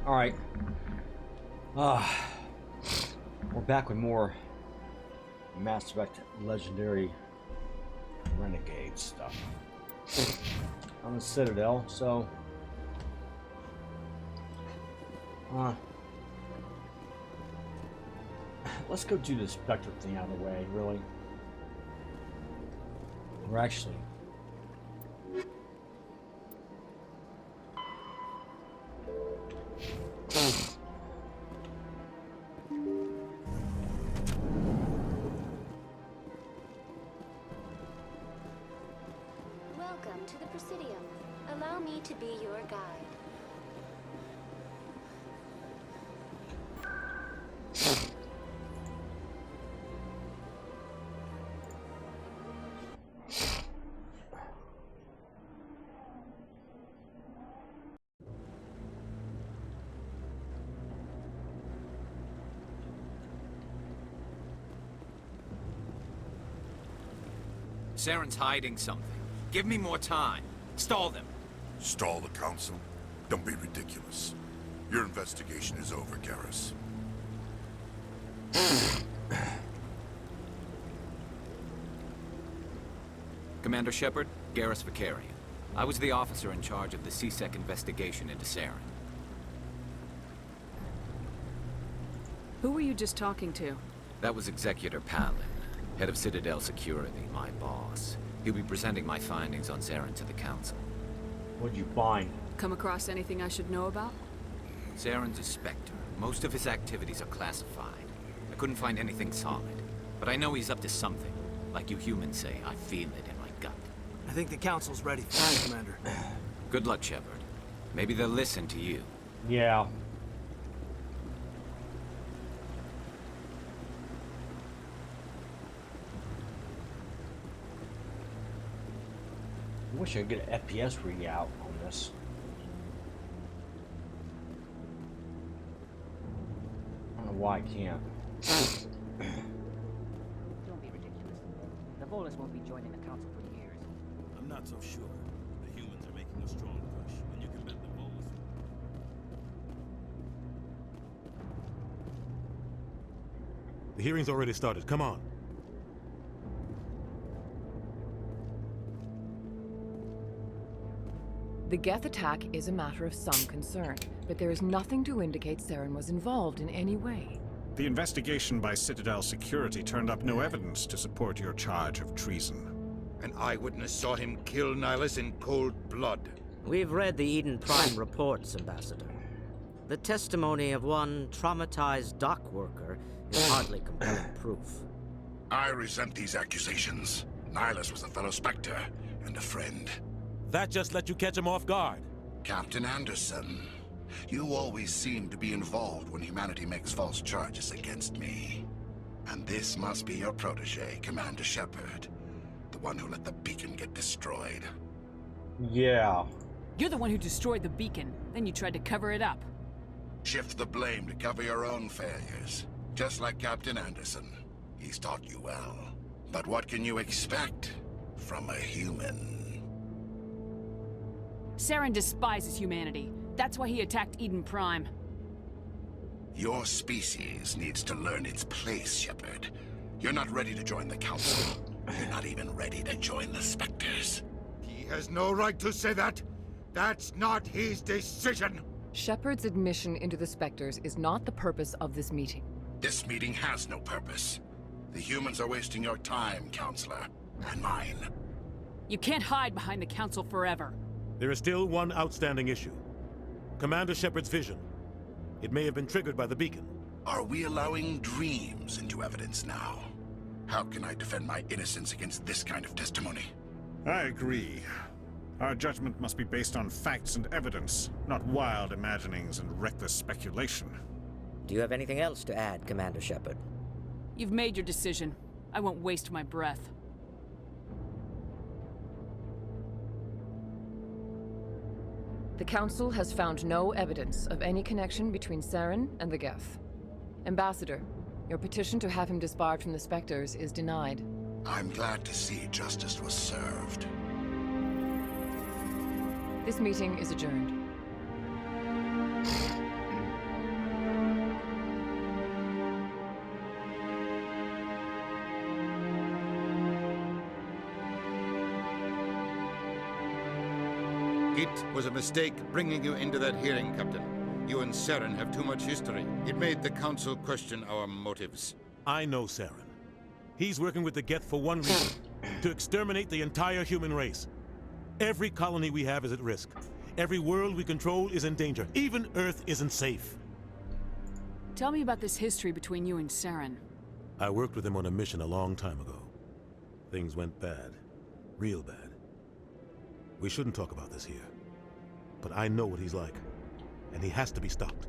Alright. We're back with more Mass Effect Legendary Renegade stuff. On the Citadel, so... let's go do the spectre thing out of the way, really. We're actually... Welcome to the Presidium. Allow me to be your guide. Saren's hiding something. Give me more time. Stall them. Stall the council? Don't be ridiculous. Your investigation is over, Garrus. Commander Shepard, Garrus Vicarian. I was the officer in charge of the C-Sec investigation into Saren. Who were you just talking to? That was Executor Palin, head of Citadel Security, my boss. He'll be presenting my findings on Saren to the Council. What'd you find? Come across anything I should know about? Saren's a spectre. Most of his activities are classified. I couldn't find anything solid. But I know he's up to something. Like you humans say, I feel it in my gut. I think the council's ready for you, Commander. Good luck, Shepard. Maybe they'll listen to you. Yeah. I wish I could get an FPS readout on this. I don't know why I can't. Don't be ridiculous. The Volus won't be joining the council for years. I'm not so sure. The humans are making a strong push, and you can bet the Volus. The hearing's already started. Come on. The Geth attack is a matter of some concern, but there is nothing to indicate Saren was involved in any way. The investigation by Citadel Security turned up no evidence to support your charge of treason. An eyewitness saw him kill Nihilus in cold blood. We've read the Eden Prime reports, Ambassador. The testimony of one traumatized dock worker is hardly compelling proof. I resent these accusations. Nihilus was a fellow Spectre and a friend. That just let you catch him off guard. Captain Anderson, you always seem to be involved when humanity makes false charges against me. And this must be your protege, Commander Shepard. The one who let the beacon get destroyed. Yeah. You're the one who destroyed the beacon, then you tried to cover it up. Shift the blame to cover your own failures. Just like Captain Anderson. He's taught you well. But what can you expect from a human? Saren despises humanity. That's why he attacked Eden Prime. Your species needs to learn its place, Shepard. You're not ready to join the Council. You're not even ready to join the Spectres. He has no right to say that. That's not his decision. Shepard's admission into the Spectres is not the purpose of this meeting. This meeting has no purpose. The humans are wasting your time, Counselor. And mine. You can't hide behind the Council forever. There is still one outstanding issue. Commander Shepard's vision. It may have been triggered by the beacon. Are we allowing dreams into evidence now? How can I defend my innocence against this kind of testimony? I agree. Our judgment must be based on facts and evidence, not wild imaginings and reckless speculation. Do you have anything else to add, Commander Shepard? You've made your decision. I won't waste my breath. The Council has found no evidence of any connection between Saren and the Geth. Ambassador, your petition to have him disbarred from the Spectres is denied. I'm glad to see justice was served. This meeting is adjourned. It was a mistake bringing you into that hearing, Captain. You and Saren have too much history. It made the Council question our motives. I know Saren. He's working with the Geth for one reason. To exterminate the entire human race. Every colony we have is at risk. Every world we control is in danger. Even Earth isn't safe. Tell me about this history between you and Saren. I worked with him on a mission a long time ago. Things went bad. Real bad. We shouldn't talk about this here. But I know what he's like. And he has to be stopped.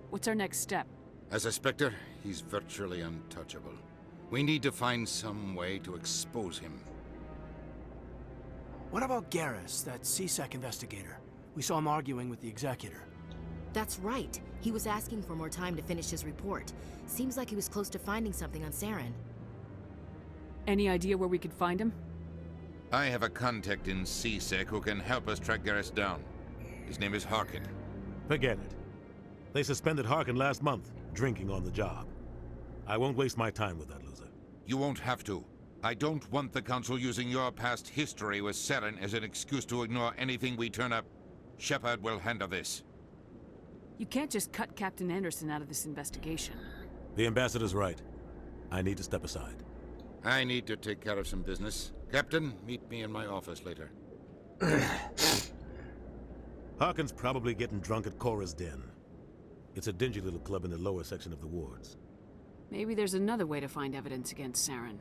What's our next step? As a Spectre, he's virtually untouchable. We need to find some way to expose him. What about Garrus, that CSEC investigator? We saw him arguing with the Executor. That's right. He was asking for more time to finish his report. Seems like he was close to finding something on Saren. Any idea where we could find him? I have a contact in CSEC who can help us track Garrus down. His name is Harkin. Forget it. They suspended Harkin last month, drinking on the job. I won't waste my time with that loser. You won't have to. I don't want the Council using your past history with Saren as an excuse to ignore anything we turn up. Shepard will handle this. You can't just cut Captain Anderson out of this investigation. The Ambassador's right. I need to step aside. I need to take care of some business. Captain, meet me in my office later. Harkin's probably getting drunk at Cora's Den. It's a dingy little club in the lower section of the wards. Maybe there's another way to find evidence against Saren.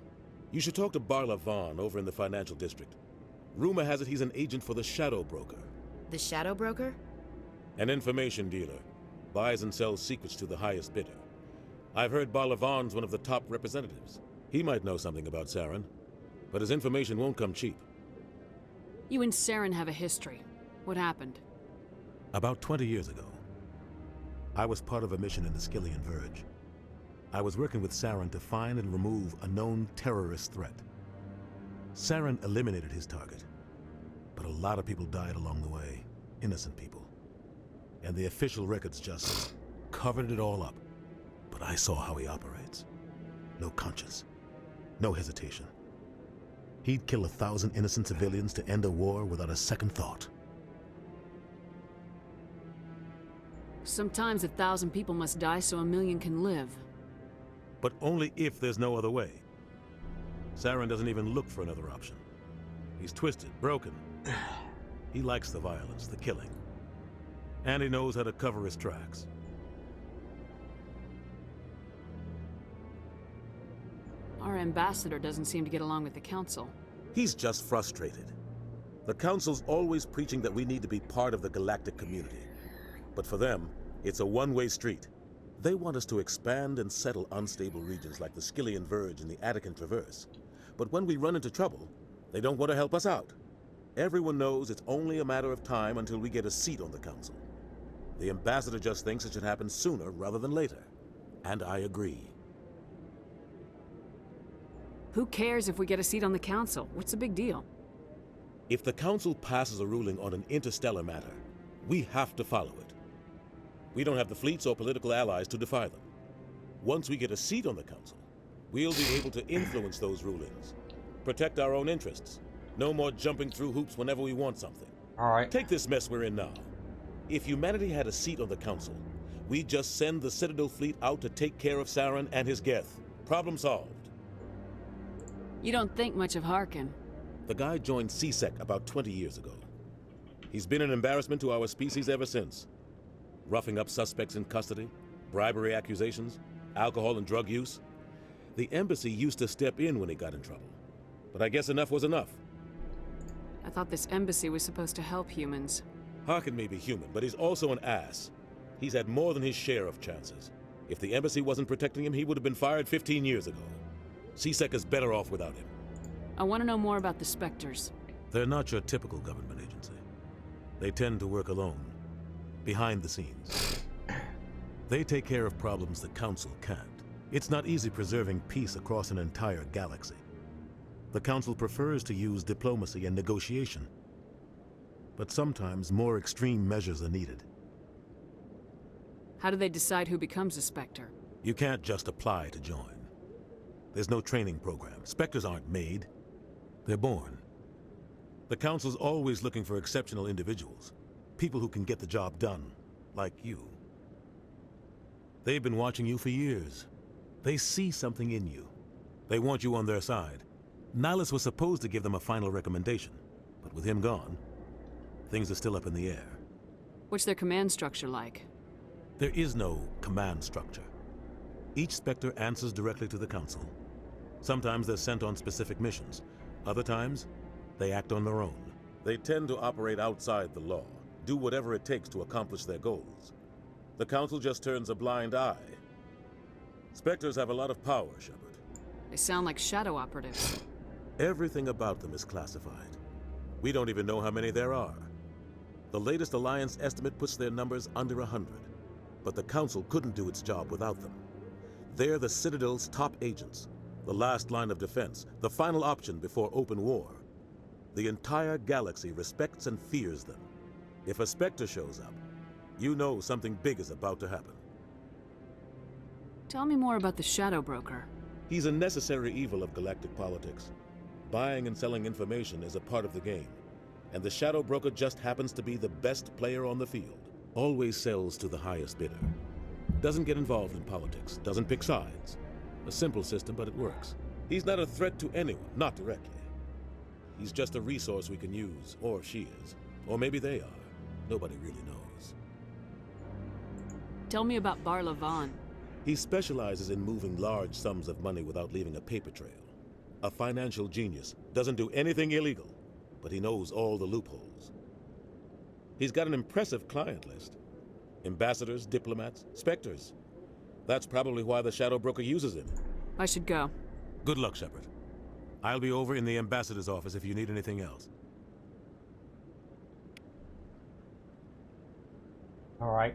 You should talk to Barla Vaughn over in the financial district. Rumor has it he's an agent for the Shadow Broker. The Shadow Broker? An information dealer. Buys and sells secrets to the highest bidder. I've heard Barla Vaughn's one of the top representatives. He might know something about Saren, but his information won't come cheap. You and Saren have a history. What happened? About 20 years ago, I was part of a mission in the Skillian Verge. I was working with Saren to find and remove a known terrorist threat. Saren eliminated his target, but a lot of people died along the way, innocent people. And the official records just covered it all up. But I saw how he operates. No conscience, no hesitation. He'd kill 1,000 innocent civilians to end a war without a second thought. Sometimes 1,000 people must die so 1,000,000 can live. But only if there's no other way. Saren doesn't even look for another option. He's twisted, broken. He likes the violence, the killing. And he knows how to cover his tracks. Our ambassador doesn't seem to get along with the Council. He's just frustrated. The Council's always preaching that we need to be part of the galactic community. But for them, it's a one-way street. They want us to expand and settle unstable regions like the Skillian Verge and the Attican Traverse. But when we run into trouble, they don't want to help us out. Everyone knows it's only a matter of time until we get a seat on the Council. The Ambassador just thinks it should happen sooner rather than later. And I agree. Who cares if we get a seat on the Council? What's the big deal? If the Council passes a ruling on an interstellar matter, we have to follow it. We don't have the fleets or political allies to defy them. Once we get a seat on the Council, we'll be able to influence those rulings. Protect our own interests. No more jumping through hoops whenever we want something. All right. Take this mess we're in now. If humanity had a seat on the Council, we'd just send the Citadel fleet out to take care of Saren and his Geth. Problem solved. You don't think much of Harkin. The guy joined CSEC about 20 years ago. He's been an embarrassment to our species ever since. Roughing up suspects in custody, bribery accusations, alcohol and drug use. The embassy used to step in when he got in trouble. But I guess enough was enough. I thought this embassy was supposed to help humans. Harkin may be human, but he's also an ass. He's had more than his share of chances. If the embassy wasn't protecting him, he would have been fired 15 years ago. CSEC is better off without him. I want to know more about the Spectres. They're not your typical government agency. They tend to work alone, behind the scenes. They take care of problems the Council can't. It's not easy preserving peace across an entire galaxy. The Council prefers to use diplomacy and negotiation. But sometimes more extreme measures are needed. How do they decide who becomes a Spectre? You can't just apply to join. There's no training program. Spectres aren't made. They're born. The Council's always looking for exceptional individuals. People who can get the job done, like you. They've been watching you for years. They see something in you. They want you on their side. Nihilus was supposed to give them a final recommendation, but with him gone, things are still up in the air. What's their command structure like? There is no command structure. Each Spectre answers directly to the Council. Sometimes they're sent on specific missions. Other times, they act on their own. They tend to operate outside the law, do whatever it takes to accomplish their goals. The Council just turns a blind eye. Spectres have a lot of power, Shepard. They sound like shadow operatives. Everything about them is classified. We don't even know how many there are. The latest Alliance estimate puts their numbers under 100, but the Council couldn't do its job without them. They're the Citadel's top agents, the last line of defense, the final option before open war. The entire galaxy respects and fears them. If a Spectre shows up, you know something big is about to happen. Tell me more about the Shadow Broker. He's a necessary evil of galactic politics. Buying and selling information is a part of the game, and the Shadow Broker just happens to be the best player on the field. Always sells to the highest bidder. Doesn't get involved in politics, doesn't pick sides. A simple system, but it works. He's not a threat to anyone, not directly. He's just a resource we can use, or she is. Or maybe they are. Nobody really knows. Tell me about Barla Vaughn. He specializes in moving large sums of money without leaving a paper trail. A financial genius, doesn't do anything illegal, but he knows all the loopholes. He's got an impressive client list. Ambassadors, diplomats, Spectres. That's probably why the Shadow Broker uses him. I should go. Good luck, Shepard. I'll be over in the Ambassador's office if you need anything else. All right.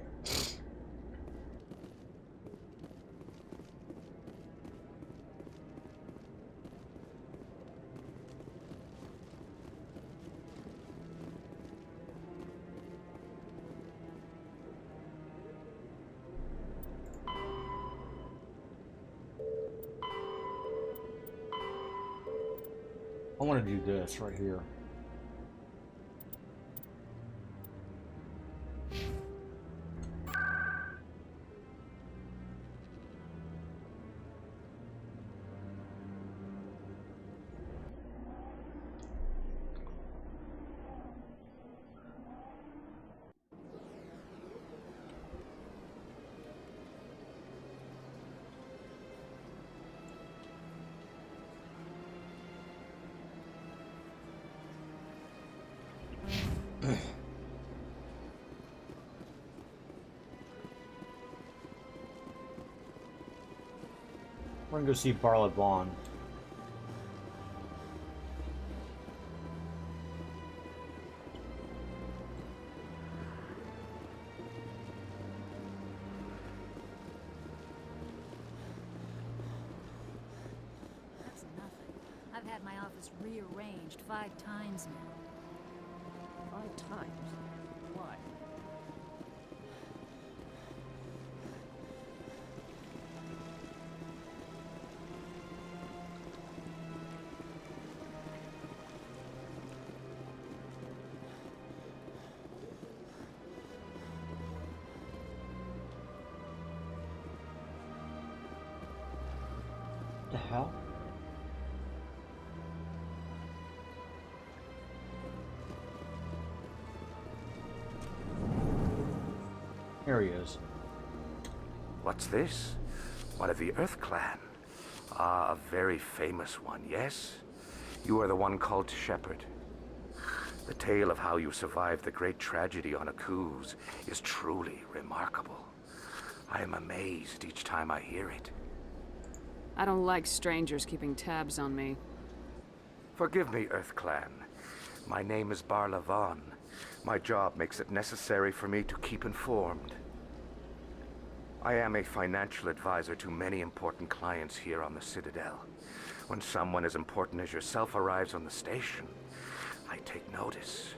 I want to do this right here. We're gonna go see Barla Vaughn. That's nothing. I've had my office rearranged 5 times now. 5 times? Why? The hell? Here he is. What's this? One of the Earth Clan. Ah, a very famous one, yes? You are the one called Shepard. The tale of how you survived the great tragedy on Akuz is truly remarkable. I am amazed each time I hear it. I don't like strangers keeping tabs on me. Forgive me, Earth Clan. My name is Barla Vaughn. My job makes it necessary for me to keep informed. I am a financial advisor to many important clients here on the Citadel. When someone as important as yourself arrives on the station, I take notice.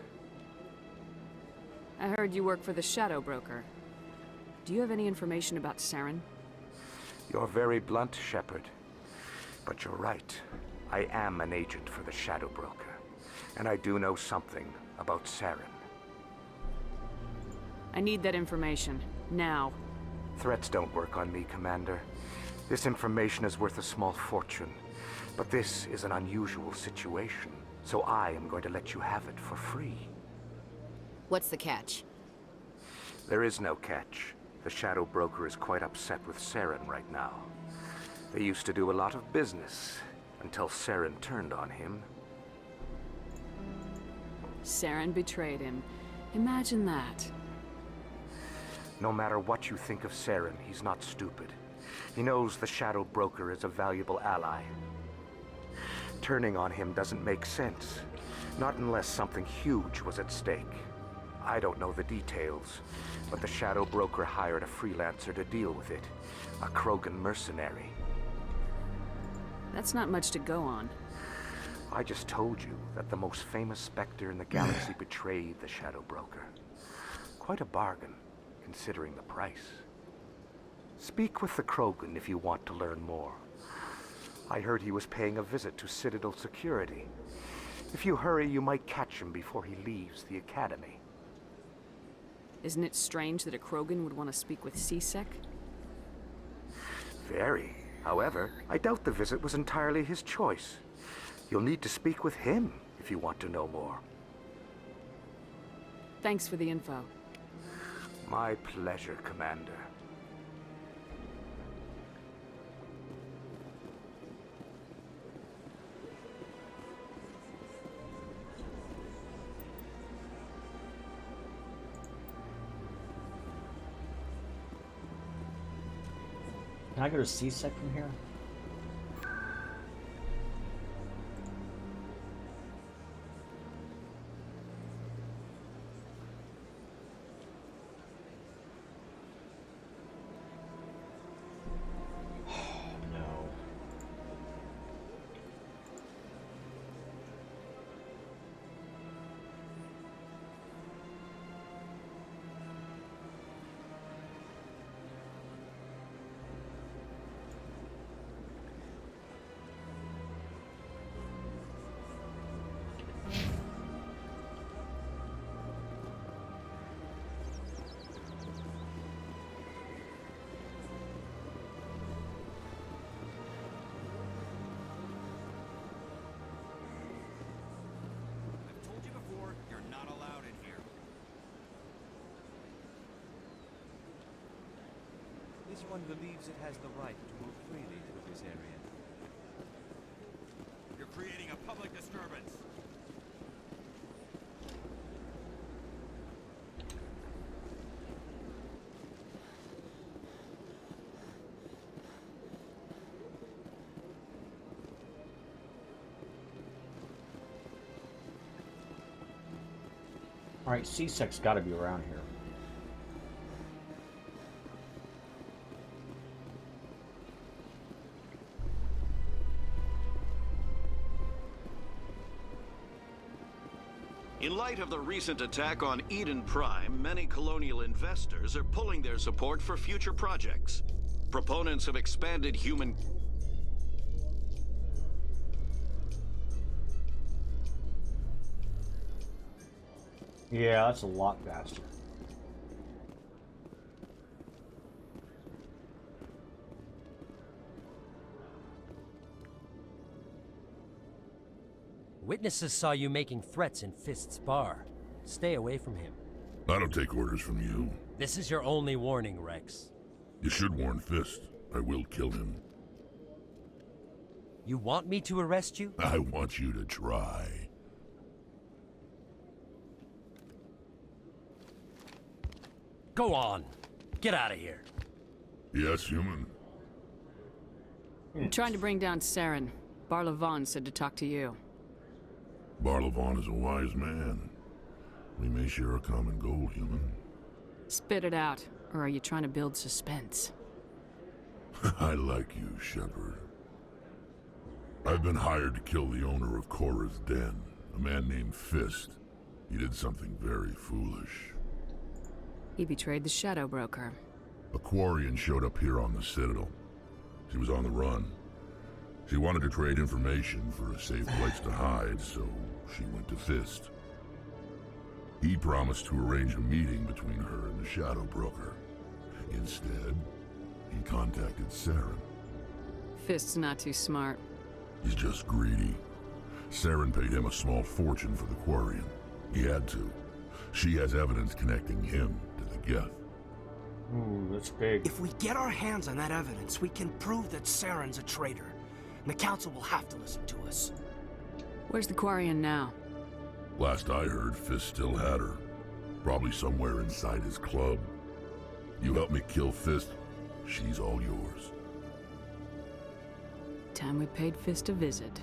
I heard you work for the Shadow Broker. Do you have any information about Saren? You're very blunt, Shepard. But you're right. I am an agent for the Shadow Broker. And I do know something about Saren. I need that information. Now. Threats don't work on me, Commander. This information is worth a small fortune. But this is an unusual situation, so I am going to let you have it for free. What's the catch? There is no catch. The Shadow Broker is quite upset with Saren right now. They used to do a lot of business, until Saren turned on him. Saren betrayed him. Imagine that. No matter what you think of Saren, he's not stupid. He knows the Shadow Broker is a valuable ally. Turning on him doesn't make sense. Not unless something huge was at stake. I don't know the details, but the Shadow Broker hired a freelancer to deal with it. A Krogan mercenary. That's not much to go on. I just told you that the most famous spectre in the galaxy betrayed the Shadow Broker. Quite a bargain, considering the price. Speak with the Krogan if you want to learn more. I heard he was paying a visit to Citadel security. If you hurry, you might catch him before he leaves the Academy. Isn't it strange that a Krogan would want to speak with C-Sec? Very. However, I doubt the visit was entirely his choice. You'll need to speak with him if you want to know more. Thanks for the info. My pleasure, Commander. Can I go to C-Sec from here? This one believes it has the right to move freely through this area. You're creating a public disturbance. Alright, C-Sec's gotta be around here. In light of the recent attack on Eden Prime, many colonial investors are pulling their support for future projects. Proponents of expanded human... Yeah, that's a lot faster. Witnesses saw you making threats in Fist's bar. Stay away from him. I don't take orders from you. This is your only warning, Rex. You should warn Fist. I will kill him. You want me to arrest you? I want you to try. Go on. Get out of here. Yes, human. I'm trying to bring down Saren. Barla Vaughn said to talk to you. Barla Vaughn is a wise man. We may share a common goal, human. Spit it out, or are you trying to build suspense? I like you, Shepard. I've been hired to kill the owner of Cora's Den, a man named Fist. He did something very foolish. He betrayed the Shadow Broker. A Quarian showed up here on the Citadel. She was on the run. She wanted to trade information for a safe place to hide, so she went to Fist. He promised to arrange a meeting between her and the Shadow Broker. Instead, he contacted Saren. Fist's not too smart. He's just greedy. Saren paid him a small fortune for the Quarian. He had to. She has evidence connecting him to the Geth. Ooh, that's big. If we get our hands on that evidence, we can prove that Saren's a traitor. And the Council will have to listen to us. Where's the Quarian now? Last I heard, Fist still had her. Probably somewhere inside his club. You help me kill Fist, she's all yours. Time we paid Fist a visit.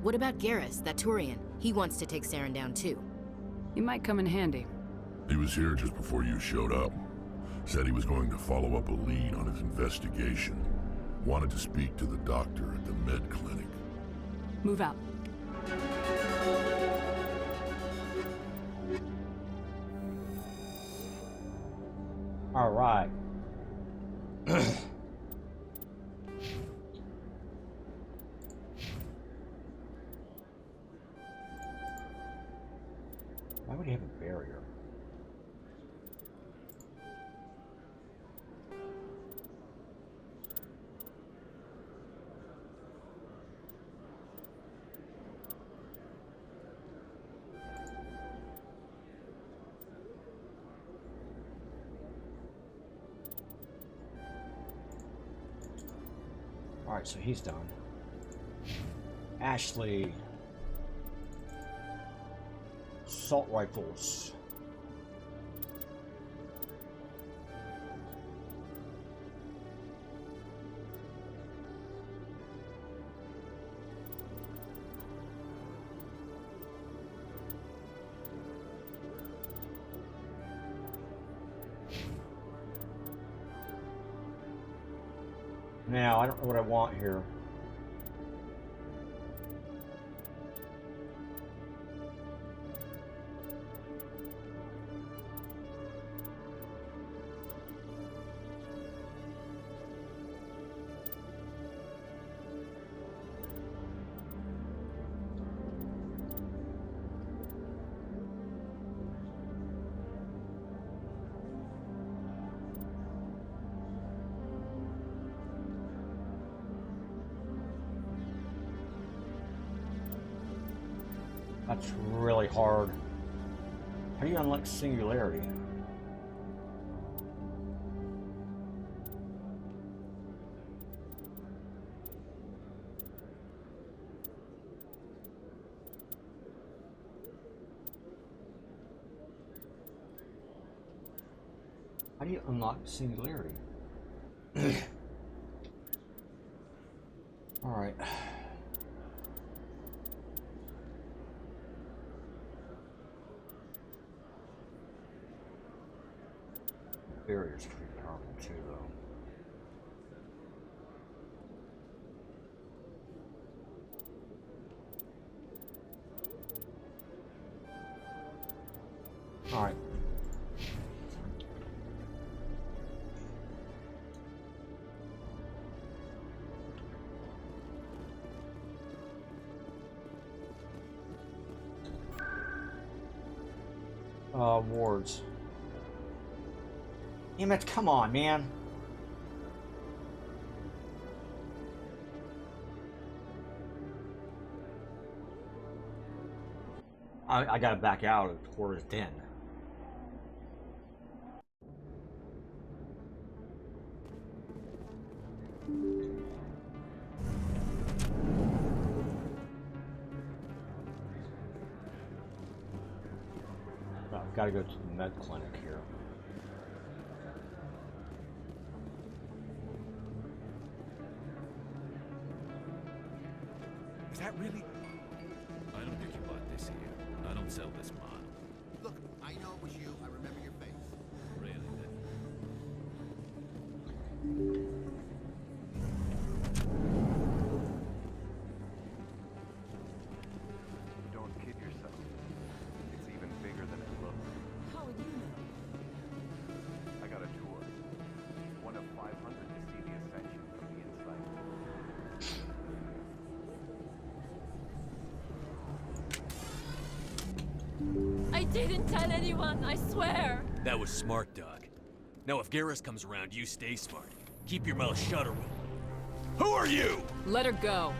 What about Garrus, that Turian? He wants to take Saren down too. He might come in handy. He was here just before you showed up. Said he was going to follow up a lead on his investigation. Wanted to speak to the doctor at the med clinic. Move out. All right. Why would he have a barrier? Alright, so he's done. Ashley. Assault rifles. Now, I don't know what I want here. That's really hard. How do you unlock singularity? How do you unlock singularity? All right. Barrier's pretty powerful too, though. All right. Wards. Damn it, come on, man. I gotta back out of Quarter's Den. I've gotta go to the med clinic here. Is that really? I don't think you bought this here. I don't sell this model. Look, I know it was you. I remember your face. Really? Don't kid yourself. It's even bigger than it looks. How would you know? I got a tour. One of 500 to see the ascension from the inside. didn't tell anyone, I swear! That was smart, Doc. Now if Garrus comes around, you stay smart. Keep your mouth shut or we'll... Who are you? Let her go.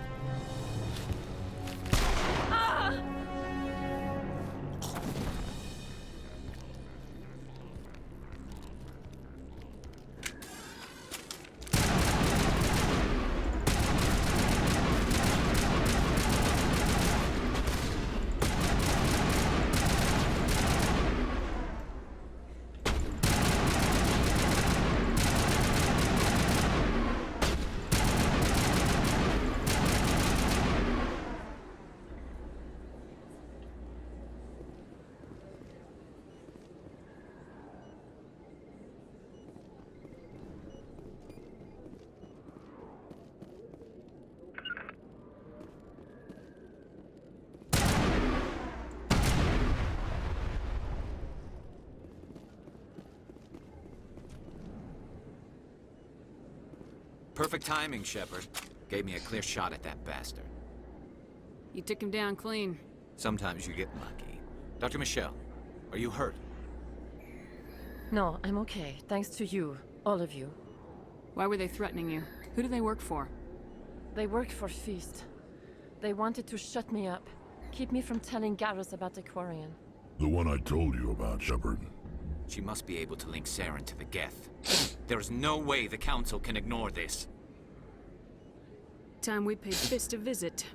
Ah! Perfect timing, Shepard. Gave me a clear shot at that bastard. You took him down clean. Sometimes you get lucky. Dr. Michelle, are you hurt? No, I'm okay. Thanks to you. All of you. Why were they threatening you? Who do they work for? They work for Feast. They wanted to shut me up. Keep me from telling Garrus about the Quarian. The one I told you about, Shepard. She must be able to link Saren to the Geth. There is no way the Council can ignore this. Time we paid Fist a visit.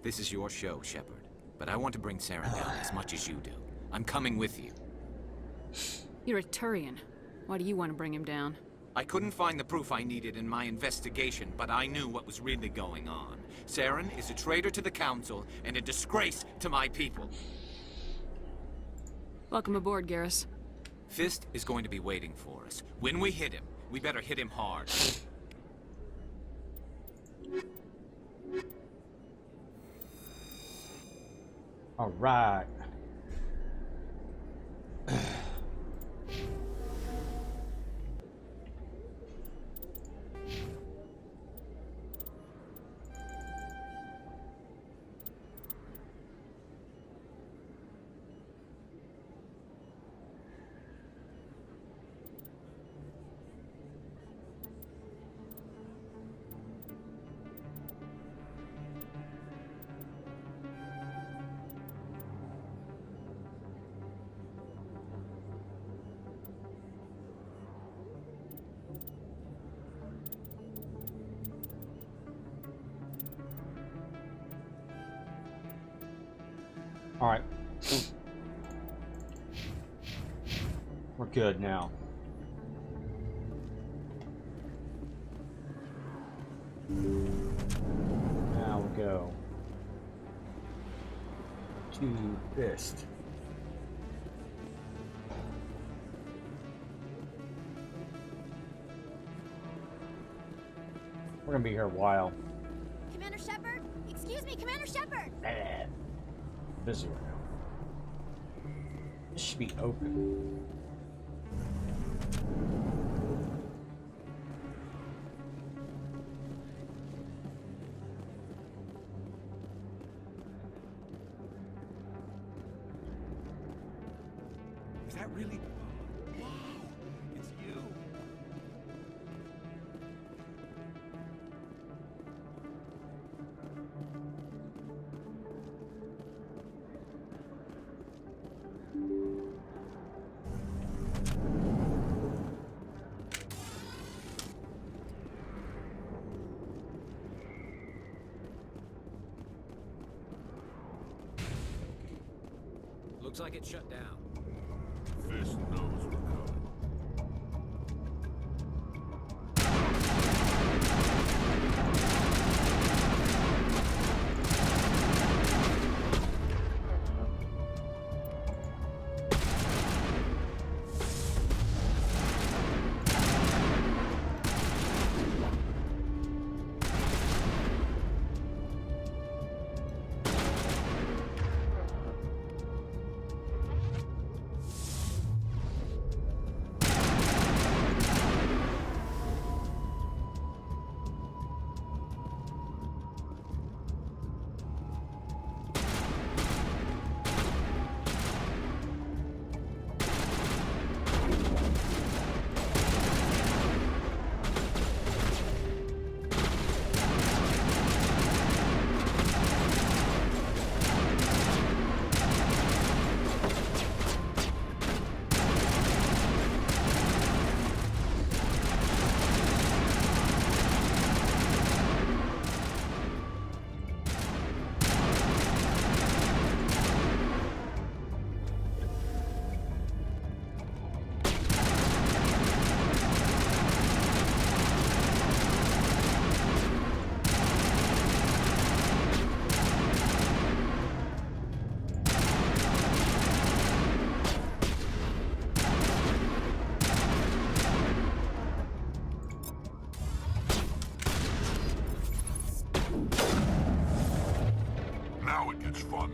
This is your show, Shepard. But I want to bring Saren down as much as you do. I'm coming with you. You're a Turian. Why do you want to bring him down? I couldn't find the proof I needed in my investigation, but I knew what was really going on. Saren is a traitor to the Council and a disgrace to my people. Welcome aboard, Garrus. Fist is going to be waiting for us. When we hit him, we better hit him hard. All right. All right. We're good now. Now we'll go to Fist. We're gonna be here a while. Commander Shepard? Excuse me, Commander Shepard! Busy right now. This should be open. Is that really... Wow, it's you. Looks like it's shut down. Fist knows we're coming. It's fun.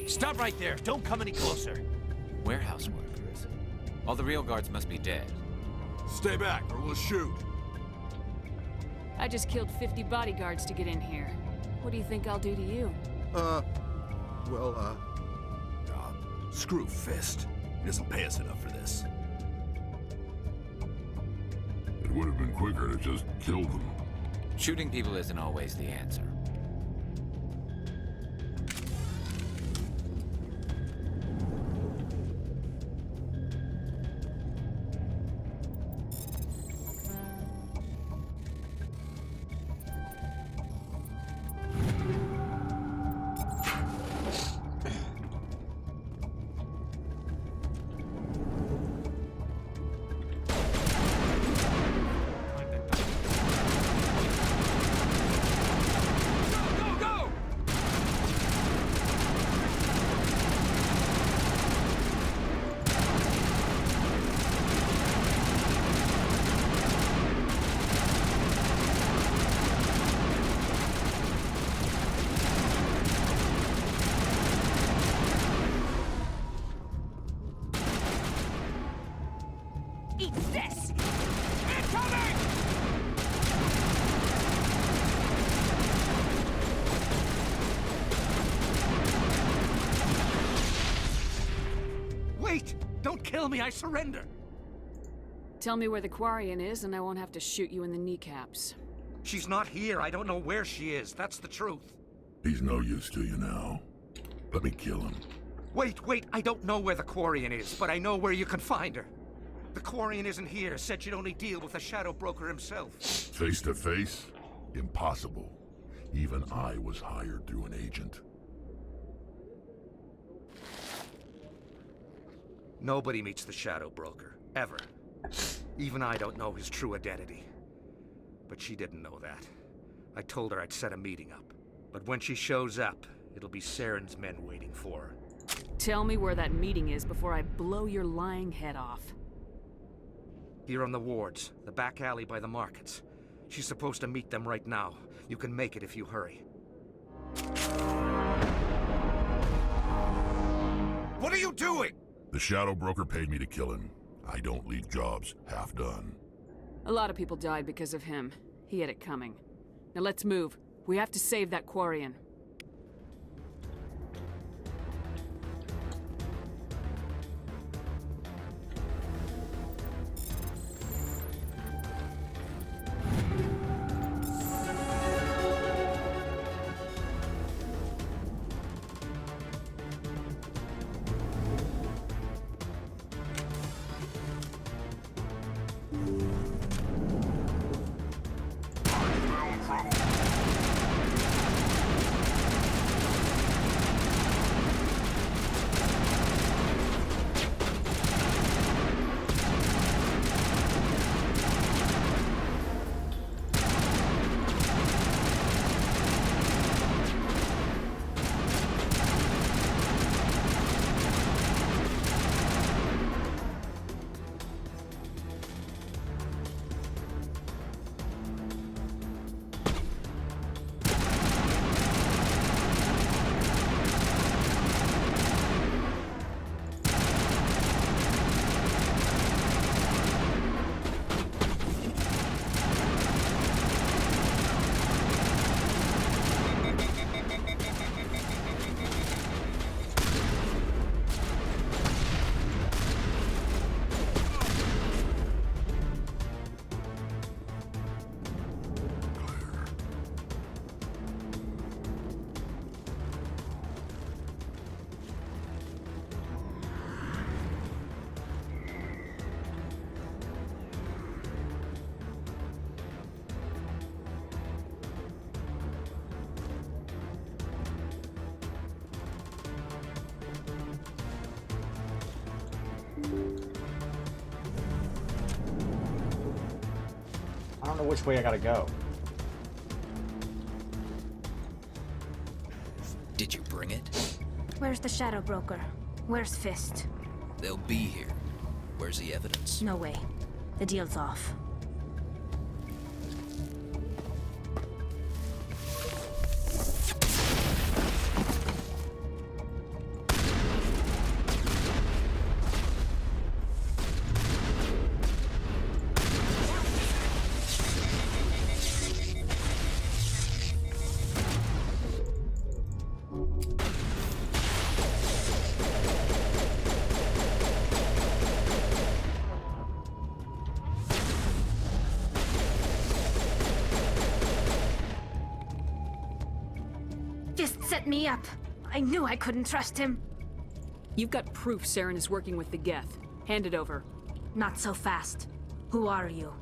Stop right there! Don't come any closer! Warehouse workers. All the real guards must be dead. Stay back, or we'll shoot. I just killed 50 bodyguards to get in here. What do you think I'll do to you? Screw Fist. He doesn't pay us enough for this. It would have been quicker to just kill them. Shooting people isn't always the answer. Eat this! Incoming! Wait! Don't kill me, I surrender! Tell me where the Quarian is and I won't have to shoot you in the kneecaps. She's not here. I don't know where she is. That's the truth. He's no use to you now. Let me kill him. Wait! I don't know where the Quarian is, but I know where you can find her. The Quarian isn't here. Said she'd only deal with the Shadow Broker himself. Face to face? Impossible. Even I was hired through an agent. Nobody meets the Shadow Broker. Ever. Even I don't know his true identity. But she didn't know that. I told her I'd set a meeting up. But when she shows up, it'll be Saren's men waiting for her. Tell me where that meeting is before I blow your lying head off. Here on the wards, the back alley by the markets. She's supposed to meet them right now. You can make it if you hurry. What are you doing? The Shadow Broker paid me to kill him. I don't leave jobs half done. A lot of people died because of him. He had it coming. Now let's move. We have to save that Quarian. don't know which way I gotta go. Did you bring it? Where's the Shadow Broker? Where's Fist? They'll be here. Where's the evidence? No way. The deal's off. Fist set me up. I knew I couldn't trust him. You've got proof Saren is working with the Geth. Hand it over. Not so fast. Who are you?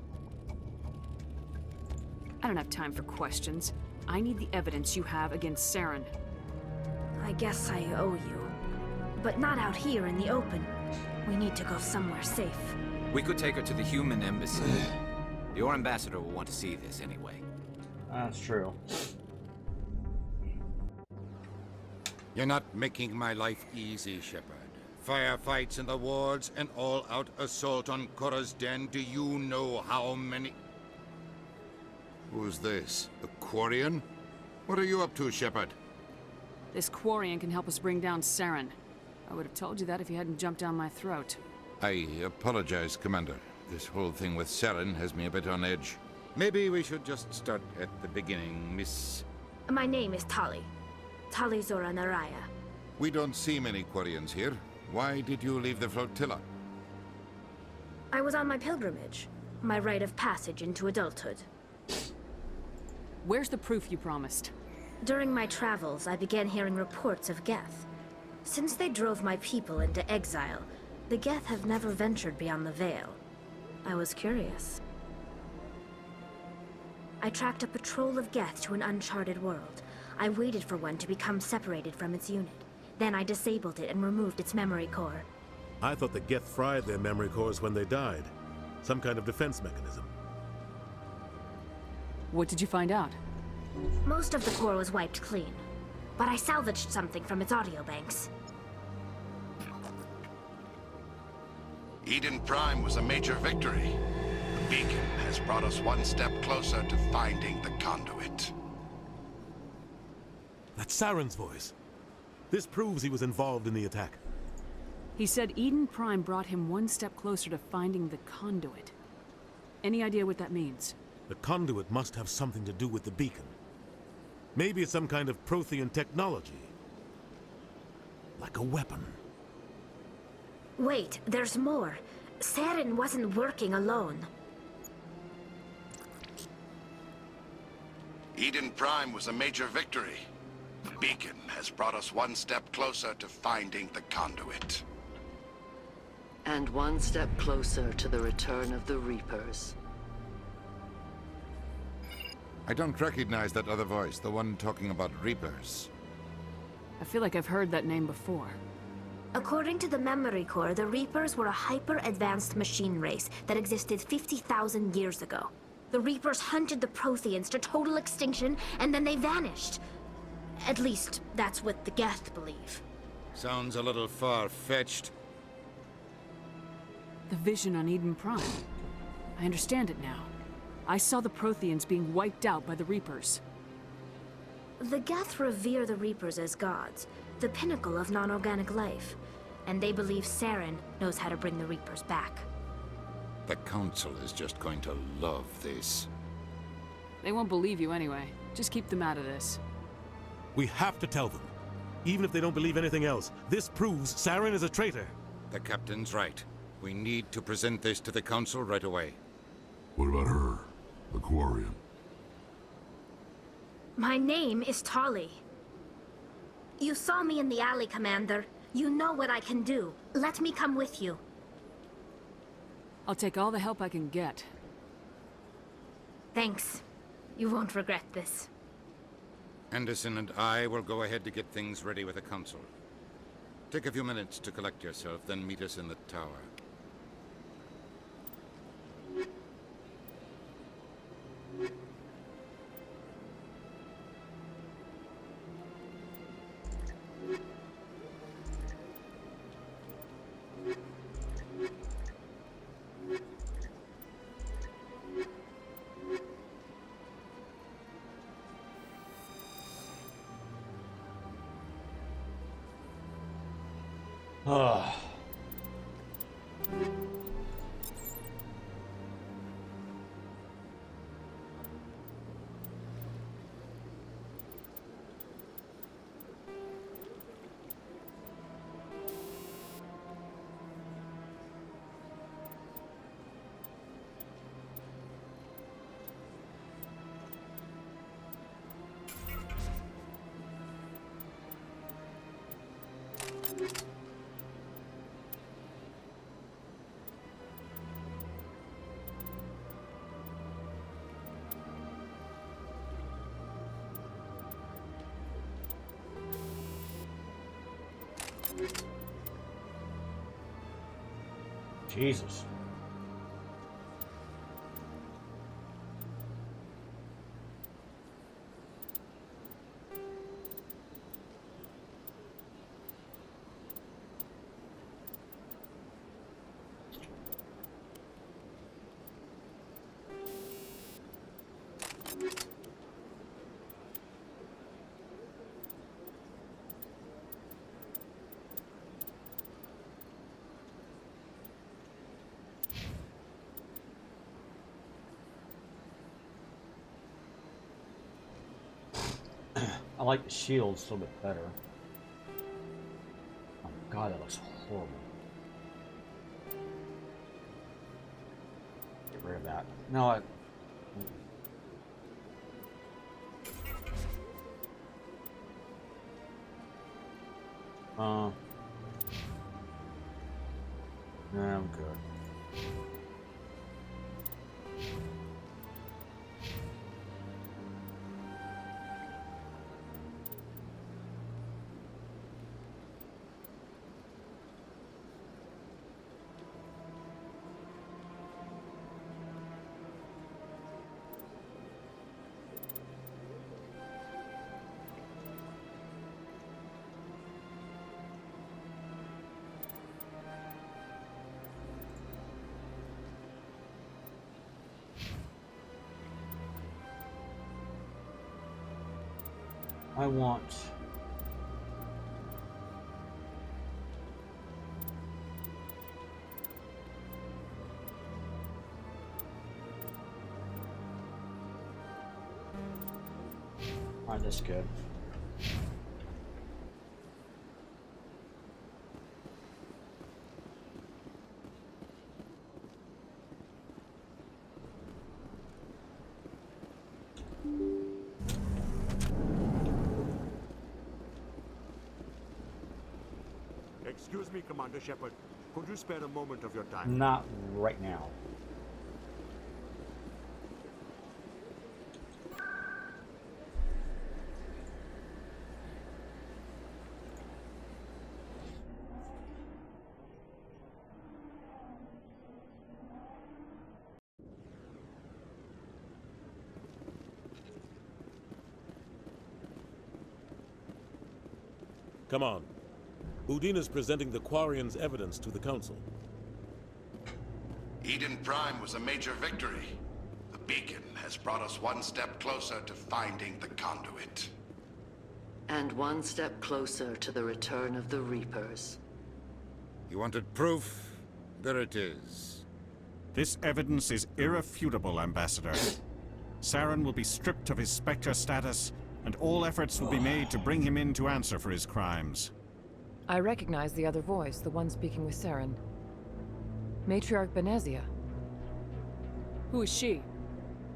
I don't have time for questions. I need the evidence you have against Saren. I guess I owe you. But not out here in the open. We need to go somewhere safe. We could take her to the human embassy. Your ambassador will want to see this anyway. That's true. You're not making my life easy, Shepard. Firefights in the wards, an all-out assault on Korra's den. Do you know how many... Who's this? A Quarian? What are you up to, Shepard? This Quarian can help us bring down Saren. I would have told you that if you hadn't jumped down my throat. I apologize, Commander. This whole thing with Saren has me a bit on edge. Maybe we should just start at the beginning, Miss... My name is Tali. Tali Zora Naraya. We don't see many Quarians here. Why did you leave the flotilla? I was on my pilgrimage. My rite of passage into adulthood. Where's the proof you promised? During my travels, I began hearing reports of Geth. Since they drove my people into exile, the Geth have never ventured beyond the Veil. I was curious. I tracked a patrol of Geth to an uncharted world. I waited for one to become separated from its unit. Then I disabled it and removed its memory core. I thought the Geth fried their memory cores when they died. Some kind of defense mechanism. What did you find out? Most of the core was wiped clean, but I salvaged something from its audio banks. Eden Prime was a major victory. The beacon has brought us one step closer to finding the conduit. That's Saren's voice. This proves he was involved in the attack. He said Eden Prime brought him one step closer to finding the conduit. Any idea what that means? The conduit must have something to do with the beacon. Maybe it's some kind of Prothean technology. Like a weapon. Wait, there's more. Saren wasn't working alone. Eden Prime was a major victory. The beacon has brought us one step closer to finding the conduit. And one step closer to the return of the Reapers. I don't recognize that other voice, the one talking about Reapers. I feel like I've heard that name before. According to the memory core, the Reapers were a hyper-advanced machine race that existed 50,000 years ago. The Reapers hunted the Protheans to total extinction, and then they vanished. At least, that's what the Geth believe. Sounds a little far-fetched. The vision on Eden Prime. I understand it now. I saw the Protheans being wiped out by the Reapers. The Geth revere the Reapers as gods, the pinnacle of non-organic life. And they believe Saren knows how to bring the Reapers back. The Council is just going to love this. They won't believe you anyway. Just keep them out of this. We have to tell them. Even if they don't believe anything else, this proves Saren is a traitor. The Captain's right. We need to present this to the Council right away. What about her? The Quarian? My name is Tali. You saw me in the alley, Commander. You know what I can do. Let me come with you. I'll take all the help I can get. Thanks. You won't regret this. Anderson and I will go ahead to get things ready with the Council. Take a few minutes to collect yourself, then meet us in the tower. Jesus. I like the shields a little bit better. Oh god, that looks horrible. Get rid of that. No, I... No, I'm good. I want... Alright, that's good. Excuse me, Commander Shepard. Could you spare a moment of your time? Not right now. Come on. Udina's presenting the Quarian's evidence to the Council. Eden Prime was a major victory. The beacon has brought us one step closer to finding the conduit. And one step closer to the return of the Reapers. You wanted proof? There it is. This evidence is irrefutable, Ambassador. Saren will be stripped of his Spectre status, and all efforts will be made to bring him in to answer for his crimes. I recognize the other voice, the one speaking with Saren. Matriarch Benezia. Who is she?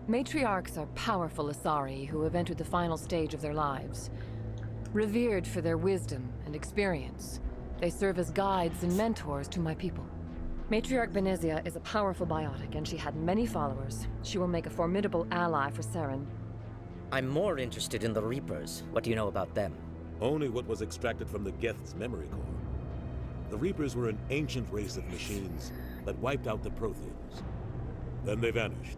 Matriarchs are powerful Asari who have entered the final stage of their lives. Revered for their wisdom and experience, they serve as guides and mentors to my people. Matriarch Benezia is a powerful biotic, and she had many followers. She will make a formidable ally for Saren. I'm more interested in the Reapers. What do you know about them? Only what was extracted from the Geth's memory core. The Reapers were an ancient race of machines that wiped out the Protheans. Then they vanished.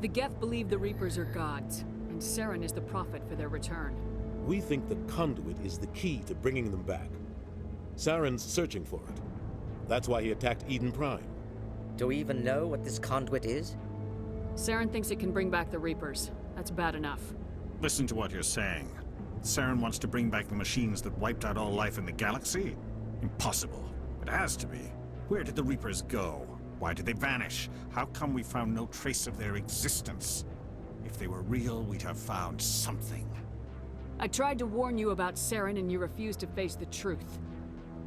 The Geth believe the Reapers are gods, and Saren is the prophet for their return. We think the conduit is the key to bringing them back. Saren's searching for it. That's why he attacked Eden Prime. Do we even know what this conduit is? Saren thinks it can bring back the Reapers. That's bad enough. Listen to what you're saying. Saren wants to bring back the machines that wiped out all life in the galaxy? Impossible. It has to be. Where did the Reapers go? Why did they vanish? How come we found no trace of their existence? If they were real, we'd have found something. I tried to warn you about Saren and you refused to face the truth.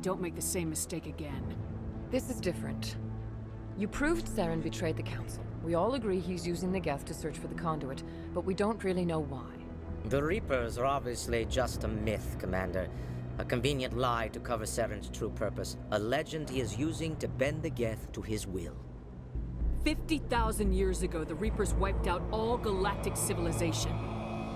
Don't make the same mistake again. This is different. You proved Saren betrayed the Council. We all agree he's using the Geth to search for the conduit, but we don't really know why. The Reapers are obviously just a myth, Commander. A convenient lie to cover Saren's true purpose. A legend he is using to bend the Geth to his will. 50,000 years ago, the Reapers wiped out all galactic civilization.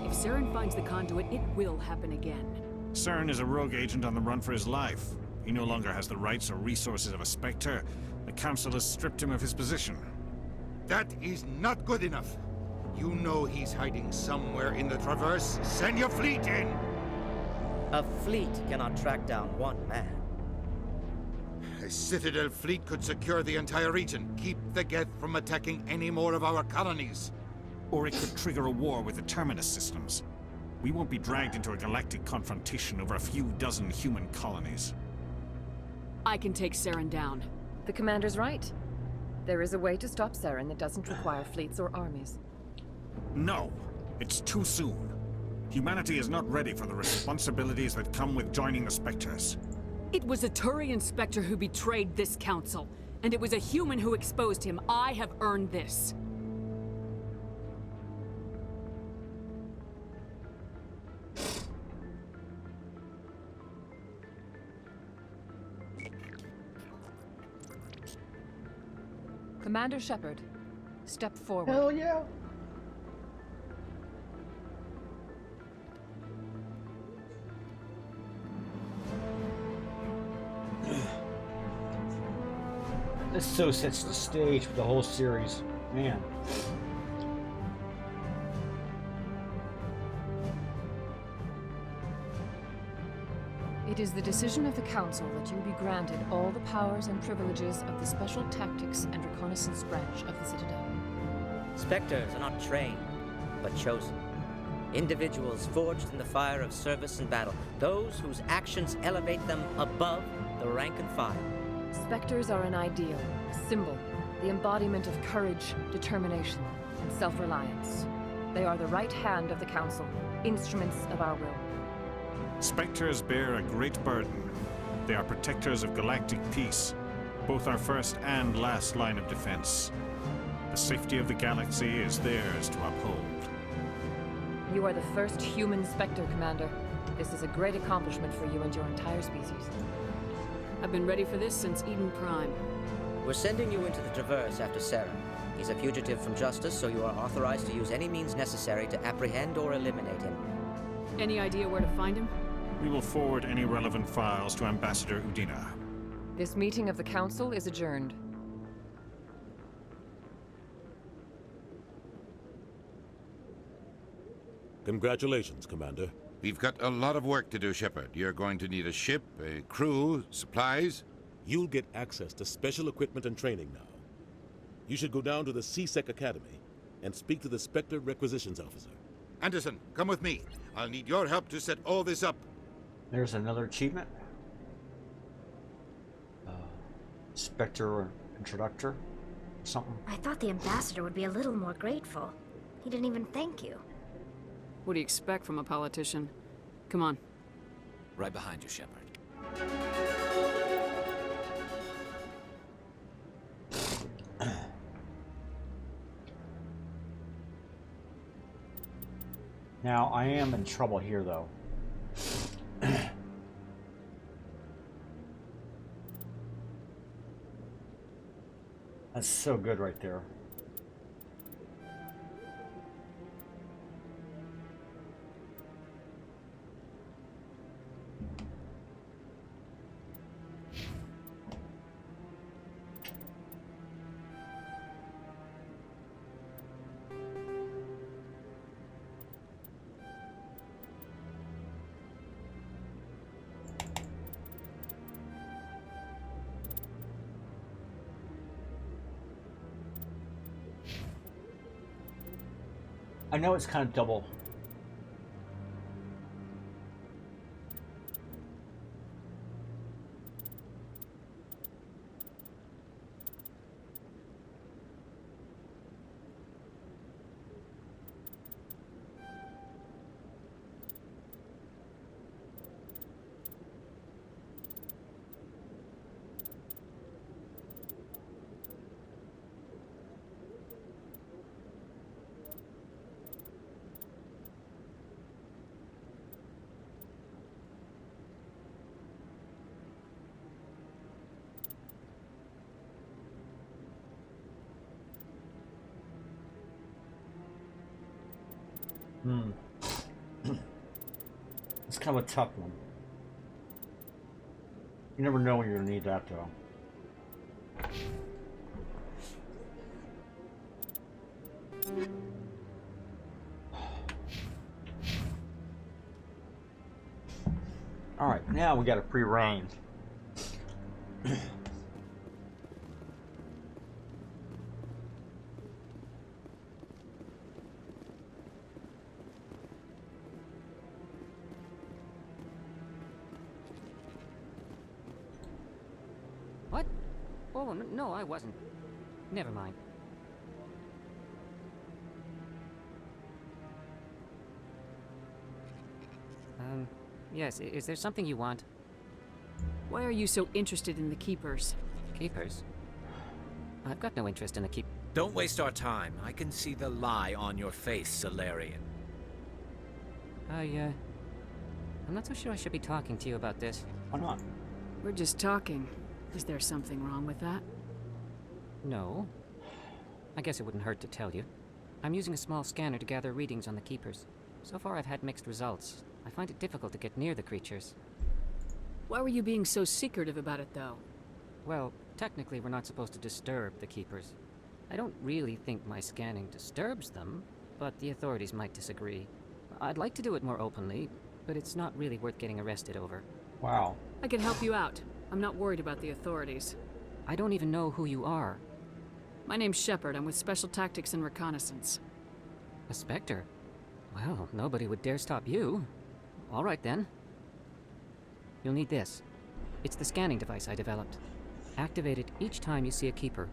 If Saren finds the conduit, it will happen again. Saren is a rogue agent on the run for his life. He no longer has the rights or resources of a Spectre. The Council has stripped him of his position. That is not good enough. You know he's hiding somewhere in the Traverse. Send your fleet in! A fleet cannot track down one man. A Citadel fleet could secure the entire region, keep the Geth from attacking any more of our colonies. Or it could trigger a war with the Terminus systems. We won't be dragged into a galactic confrontation over a few dozen human colonies. I can take Saren down. The Commander's right. There is a way to stop Saren that doesn't require fleets or armies. No, it's too soon. Humanity is not ready for the responsibilities that come with joining the Spectres. It was a Turian Spectre who betrayed this council, and it was a human who exposed him. I have earned this. Commander Shepard, step forward. Hell yeah! This so sets the stage for the whole series, man. It is the decision of the Council that you be granted all the powers and privileges of the Special Tactics and Reconnaissance branch of the Citadel. Spectres are not trained, but chosen. Individuals forged in the fire of service and battle. Those whose actions elevate them above the rank and file. Spectres are an ideal, a symbol, the embodiment of courage, determination, and self-reliance. They are the right hand of the Council, instruments of our will. Spectres bear a great burden. They are protectors of galactic peace, both our first and last line of defense. The safety of the galaxy is theirs to uphold. You are the first human Spectre, Commander. This is a great accomplishment for you and your entire species. I've been ready for this since Eden Prime. We're sending you into the Traverse after Saren. He's a fugitive from justice, so you are authorized to use any means necessary to apprehend or eliminate him. Any idea where to find him? We will forward any relevant files to Ambassador Udina. This meeting of the Council is adjourned. Congratulations, Commander. We've got a lot of work to do, Shepard. You're going to need a ship, a crew, supplies. You'll get access to special equipment and training now. You should go down to the C-Sec Academy and speak to the Spectre Requisitions Officer. Anderson, come with me. I'll need your help to set all this up. There's another achievement. Spectre Introductor, something. I thought the ambassador would be a little more grateful. He didn't even thank you. What do you expect from a politician? Come on. Right behind you, Shepard. Now, I am in trouble here, though. That's so good right there. I know it's kind of double. Hmm. It's kind of a tough one. You never know when you're gonna need that, though. Alright, now we got a free range. What? Oh, no, I wasn't. Never mind. Yes, is there something you want? Why are you so interested in the Keepers? Keepers? I've got no interest in the Keep... Don't waste our time. I can see the lie on your face, Solarian. I'm not so sure I should be talking to you about this. Why not? We're just talking. Is there something wrong with that? No. I guess it wouldn't hurt to tell you. I'm using a small scanner to gather readings on the Keepers. So far I've had mixed results. I find it difficult to get near the creatures. Why were you being so secretive about it, though? Well, technically we're not supposed to disturb the Keepers. I don't really think my scanning disturbs them, but the authorities might disagree. I'd like to do it more openly, but it's not really worth getting arrested over. Wow. I can help you out. I'm not worried about the authorities. I don't even know who you are. My name's Shepard. I'm with Special Tactics and Reconnaissance. A Spectre? Well, nobody would dare stop you. All right, then. You'll need this. It's the scanning device I developed. Activate it each time you see a Keeper.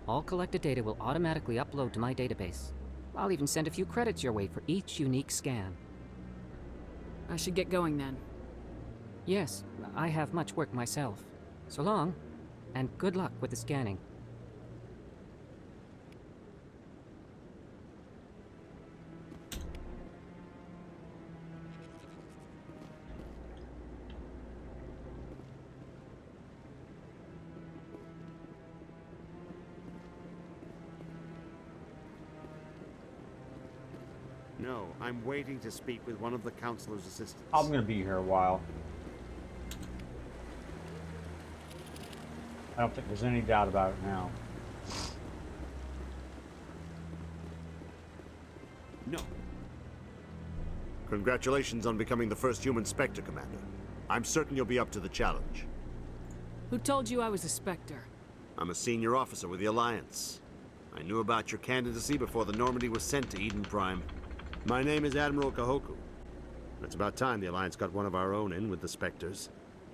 All collected data will automatically upload to my database. I'll even send a few credits your way for each unique scan. I should get going, then. Yes, I have much work myself. So long, and good luck with the scanning. No, I'm waiting to speak with one of the Councilor's assistants. I'm gonna be here a while. I don't think there's any doubt about it now. No. Congratulations on becoming the first human Spectre, Commander. I'm certain you'll be up to the challenge. Who told you I was a Spectre? I'm a senior officer with the Alliance. I knew about your candidacy before the Normandy was sent to Eden Prime. My name is Admiral Kahoku. It's about time the Alliance got one of our own in with the Spectres.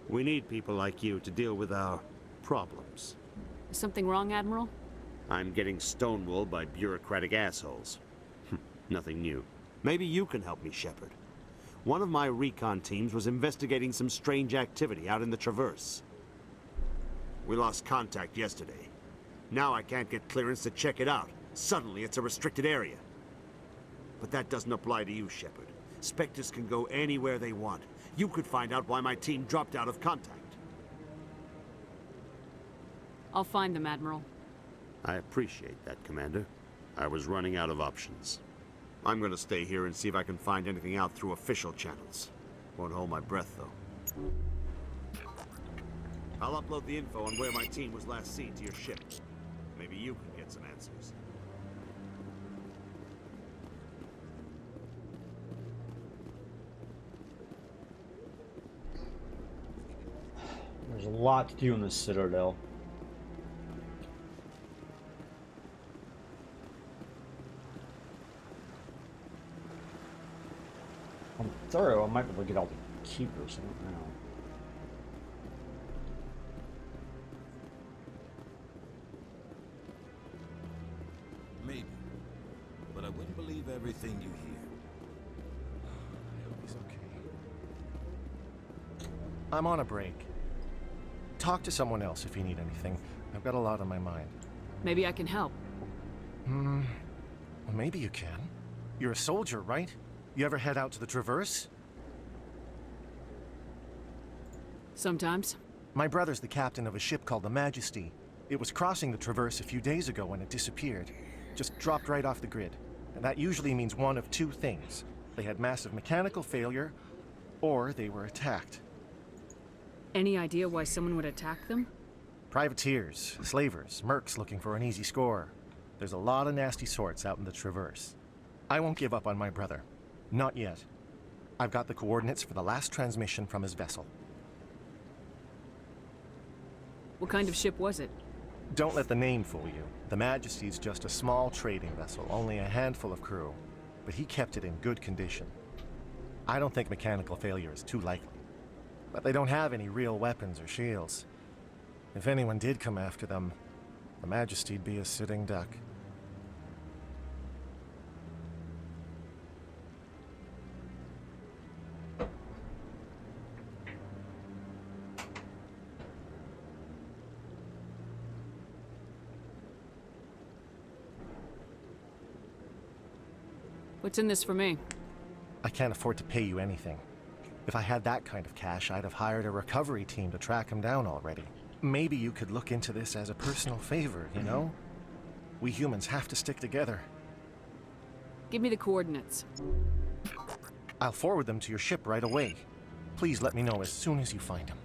We need people like you to deal with our problems. Is something wrong, Admiral? I'm getting stonewalled by bureaucratic assholes. Nothing new. Maybe you can help me, Shepard. One of my recon teams was investigating some strange activity out in the Traverse. We lost contact yesterday. Now I can't get clearance to check it out. Suddenly it's a restricted area. But that doesn't apply to you, Shepard. Spectres can go anywhere they want. You could find out why my team dropped out of contact. I'll find them, Admiral. I appreciate that, Commander. I was running out of options. I'm gonna stay here and see if I can find anything out through official channels. Won't hold my breath, though. I'll upload the info on where my team was last seen to your ship. Maybe you can get some answers. There's a lot to do in this citadel. I'm thorough. I might be able to get all the Keepers. I don't know. Maybe. But I wouldn't believe everything you hear. I hope he's okay. I'm on a break. Talk to someone else if you need anything. I've got a lot on my mind. Maybe I can help. Well, maybe you can. You're a soldier, right? You ever head out to the Traverse? Sometimes. My brother's the captain of a ship called the Majesty. It was crossing the Traverse a few days ago when it disappeared. Just dropped right off the grid. And that usually means one of two things. They had massive mechanical failure, or they were attacked. Any idea why someone would attack them? Privateers, slavers, mercs looking for an easy score. There's a lot of nasty sorts out in the Traverse. I won't give up on my brother. Not yet. I've got the coordinates for the last transmission from his vessel. What kind of ship was it? Don't let the name fool you. The Majesty's just a small trading vessel, only a handful of crew. But he kept it in good condition. I don't think mechanical failure is too likely. But they don't have any real weapons or shields. If anyone did come after them, the Majesty'd be a sitting duck. What's in this for me? I can't afford to pay you anything. If I had that kind of cash, I'd have hired a recovery team to track him down already. Maybe you could look into this as a personal favor, you know? We humans have to stick together. Give me the coordinates. I'll forward them to your ship right away. Please let me know as soon as you find him.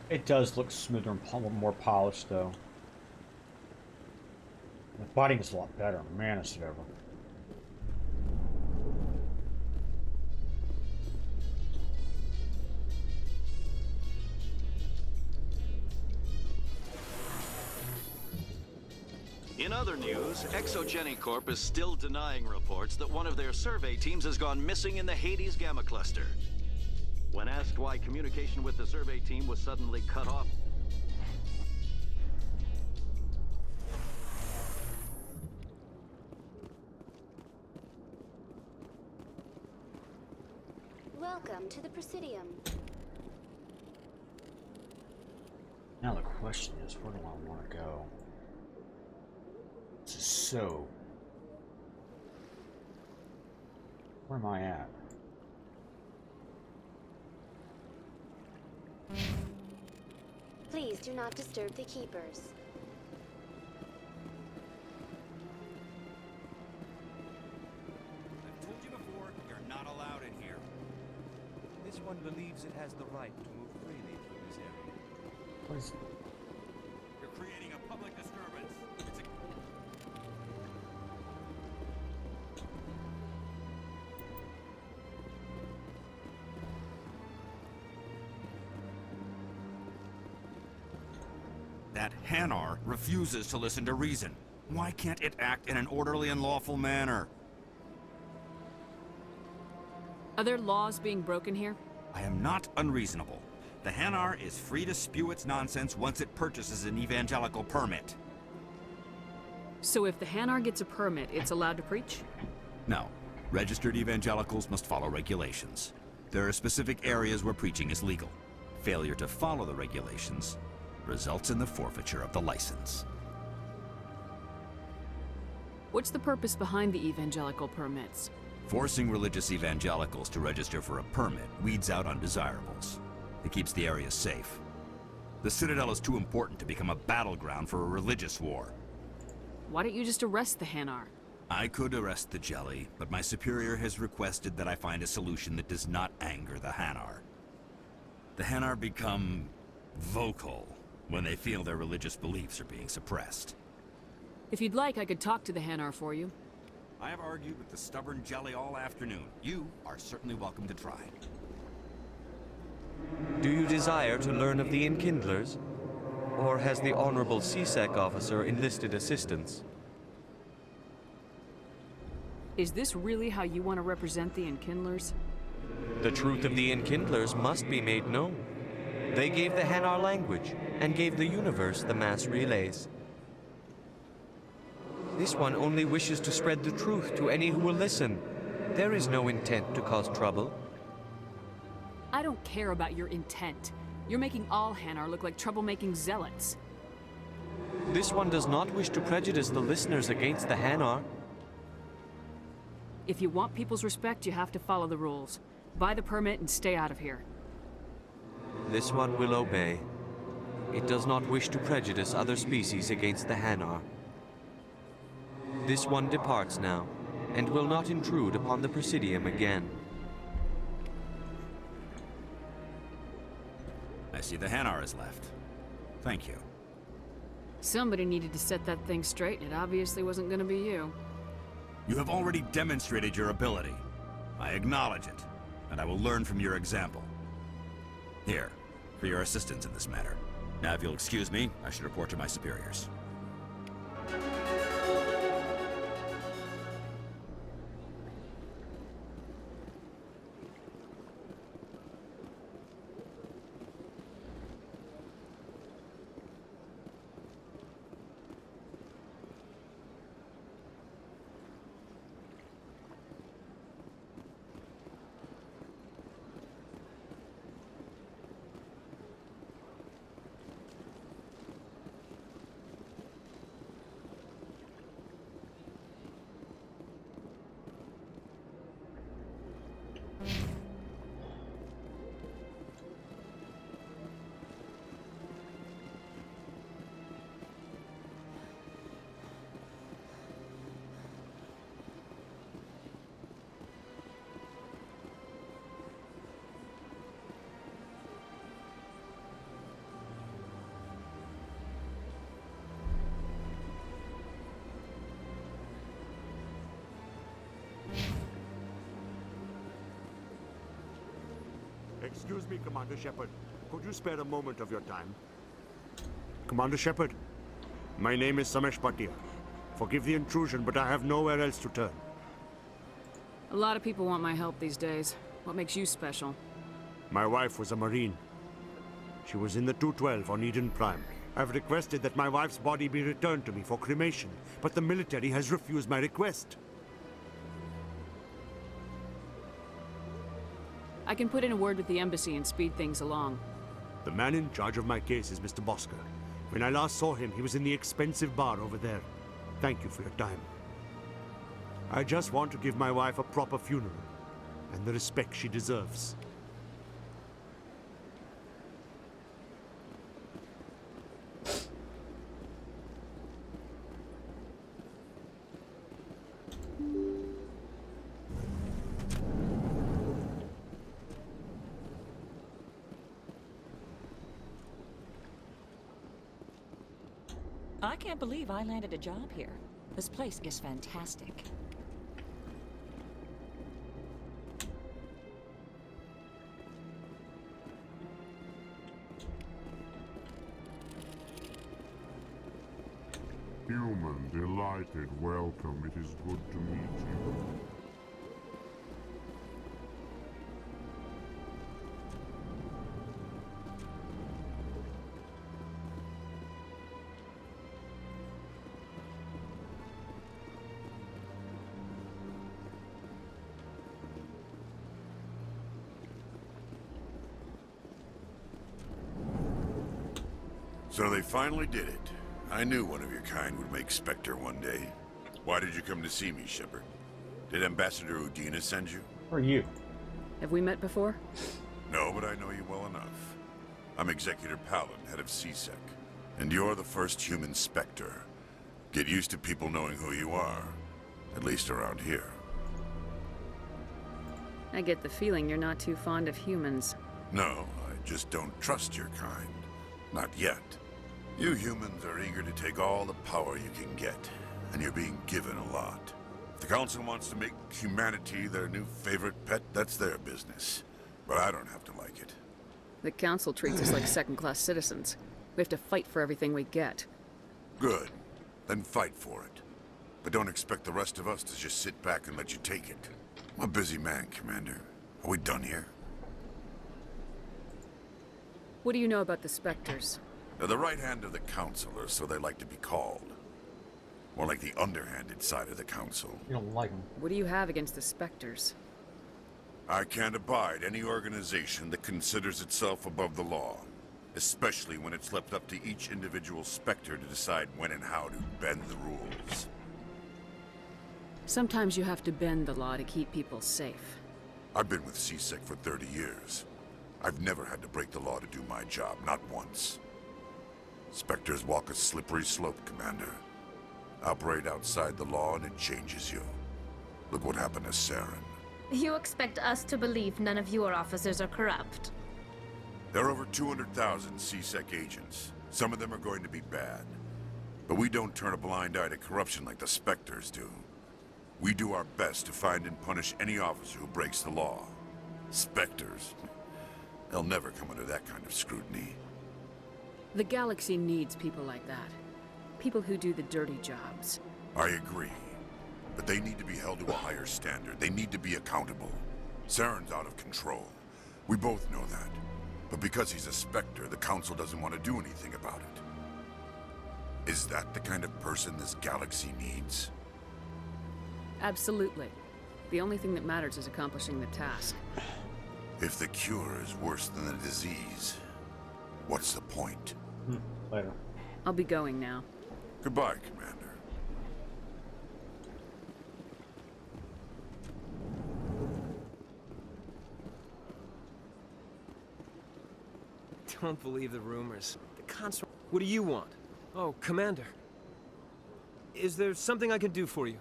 It does look smoother and more polished, though. The fighting is a lot better. Man, is it ever. In other news, Exogeny Corp is still denying reports that one of their survey teams has gone missing in the Hades Gamma Cluster. When asked why communication with the survey team was suddenly cut off, Welcome to the Presidium. Now the question is, where do I want to go? This is so... Where am I at? Please do not disturb the keepers. I've told you before, you're not allowed in here. This one believes it has the right to move freely through this area. What is... You're creating a public disturbance. It's a... That Hanar refuses to listen to reason. Why can't it act in an orderly and lawful manner? Are there laws being broken here? I am not unreasonable. The Hanar is free to spew its nonsense once it purchases an evangelical permit. So if the Hanar gets a permit, it's allowed to preach? No. Registered evangelicals must follow regulations. There are specific areas where preaching is legal. Failure to follow the regulations results in the forfeiture of the license. What's the purpose behind the evangelical permits? Forcing religious evangelicals to register for a permit weeds out undesirables. It keeps the area safe. The Citadel is too important to become a battleground for a religious war. Why don't you just arrest the Hanar? I could arrest the Jelly, but my superior has requested that I find a solution that does not anger the Hanar. The Hanar become vocal when they feel their religious beliefs are being suppressed. If you'd like, I could talk to the Hanar for you. I have argued with the stubborn Jelly all afternoon. You are certainly welcome to try. Do you desire to learn of the Enkindlers? Or has the Honorable CSEC officer enlisted assistance? Is this really how you want to represent the Enkindlers? The truth of the Enkindlers must be made known. They gave the Hanar language, and gave the universe the mass relays. This one only wishes to spread the truth to any who will listen. There is no intent to cause trouble. I don't care about your intent. You're making all Hanar look like troublemaking zealots. This one does not wish to prejudice the listeners against the Hanar. If you want people's respect, you have to follow the rules. Buy the permit and stay out of here. This one will obey. It does not wish to prejudice other species against the Hanar. This one departs now, and will not intrude upon the Presidium again. I see the Hanar is left. Thank you. Somebody needed to set that thing straight, and it obviously wasn't gonna be you. You have already demonstrated your ability. I acknowledge it, and I will learn from your example. Here, for your assistance in this matter. Now, if you'll excuse me, I should report to my superiors. Excuse me, Commander Shepard. Could you spare a moment of your time? Commander Shepard, my name is Samesh Bhatia. Forgive the intrusion, but I have nowhere else to turn. A lot of people want my help these days. What makes you special? My wife was a Marine. She was in the 212 on Eden Prime. I've requested that my wife's body be returned to me for cremation, but the military has refused my request. I can put in a word with the embassy and speed things along. The man in charge of my case is Mr. Bosker. When I last saw him, he was in the expensive bar over there. Thank you for your time. I just want to give my wife a proper funeral, and the respect she deserves. I can't believe I landed a job here. This place is fantastic. Human, delighted, welcome. It is good to meet you. So they finally did it. I knew one of your kind would make Spectre one day. Why did you come to see me, Shepard? Did Ambassador Udina send you? Or you? Have we met before? No, but I know you well enough. I'm Executor Palin, head of CSEC. And you're the first human Spectre. Get used to people knowing who you are. At least around here. I get the feeling you're not too fond of humans. No, I just don't trust your kind. Not yet. You humans are eager to take all the power you can get, and you're being given a lot. If the Council wants to make humanity their new favorite pet, that's their business. But I don't have to like it. The Council treats us like second-class citizens. We have to fight for everything we get. Good. Then fight for it. But don't expect the rest of us to just sit back and let you take it. I'm a busy man, Commander. Are we done here? What do you know about the Spectres? They're the right hand of the Council, or so they like to be called. More like the underhanded side of the Council. You don't like them. What do you have against the Spectres? I can't abide any organization that considers itself above the law. Especially when it's left up to each individual Spectre to decide when and how to bend the rules. Sometimes you have to bend the law to keep people safe. I've been with CSEC for 30 years. I've never had to break the law to do my job, not once. Spectres walk a slippery slope, Commander. Operate outside the law and it changes you. Look what happened to Saren. You expect us to believe none of your officers are corrupt? There are over 200,000 CSEC agents. Some of them are going to be bad. But we don't turn a blind eye to corruption like the Spectres do. We do our best to find and punish any officer who breaks the law. Spectres, they'll never come under that kind of scrutiny. The galaxy needs people like that. People who do the dirty jobs. I agree. But they need to be held to a higher standard. They need to be accountable. Saren's out of control. We both know that. But because he's a Spectre, the Council doesn't want to do anything about it. Is that the kind of person this galaxy needs? Absolutely. The only thing that matters is accomplishing the task. If the cure is worse than the disease, what's the point? Later. I'll be going now. Goodbye, Commander. Don't believe the rumors. The consort. What do you want? Oh, Commander. Is there something I can do for you?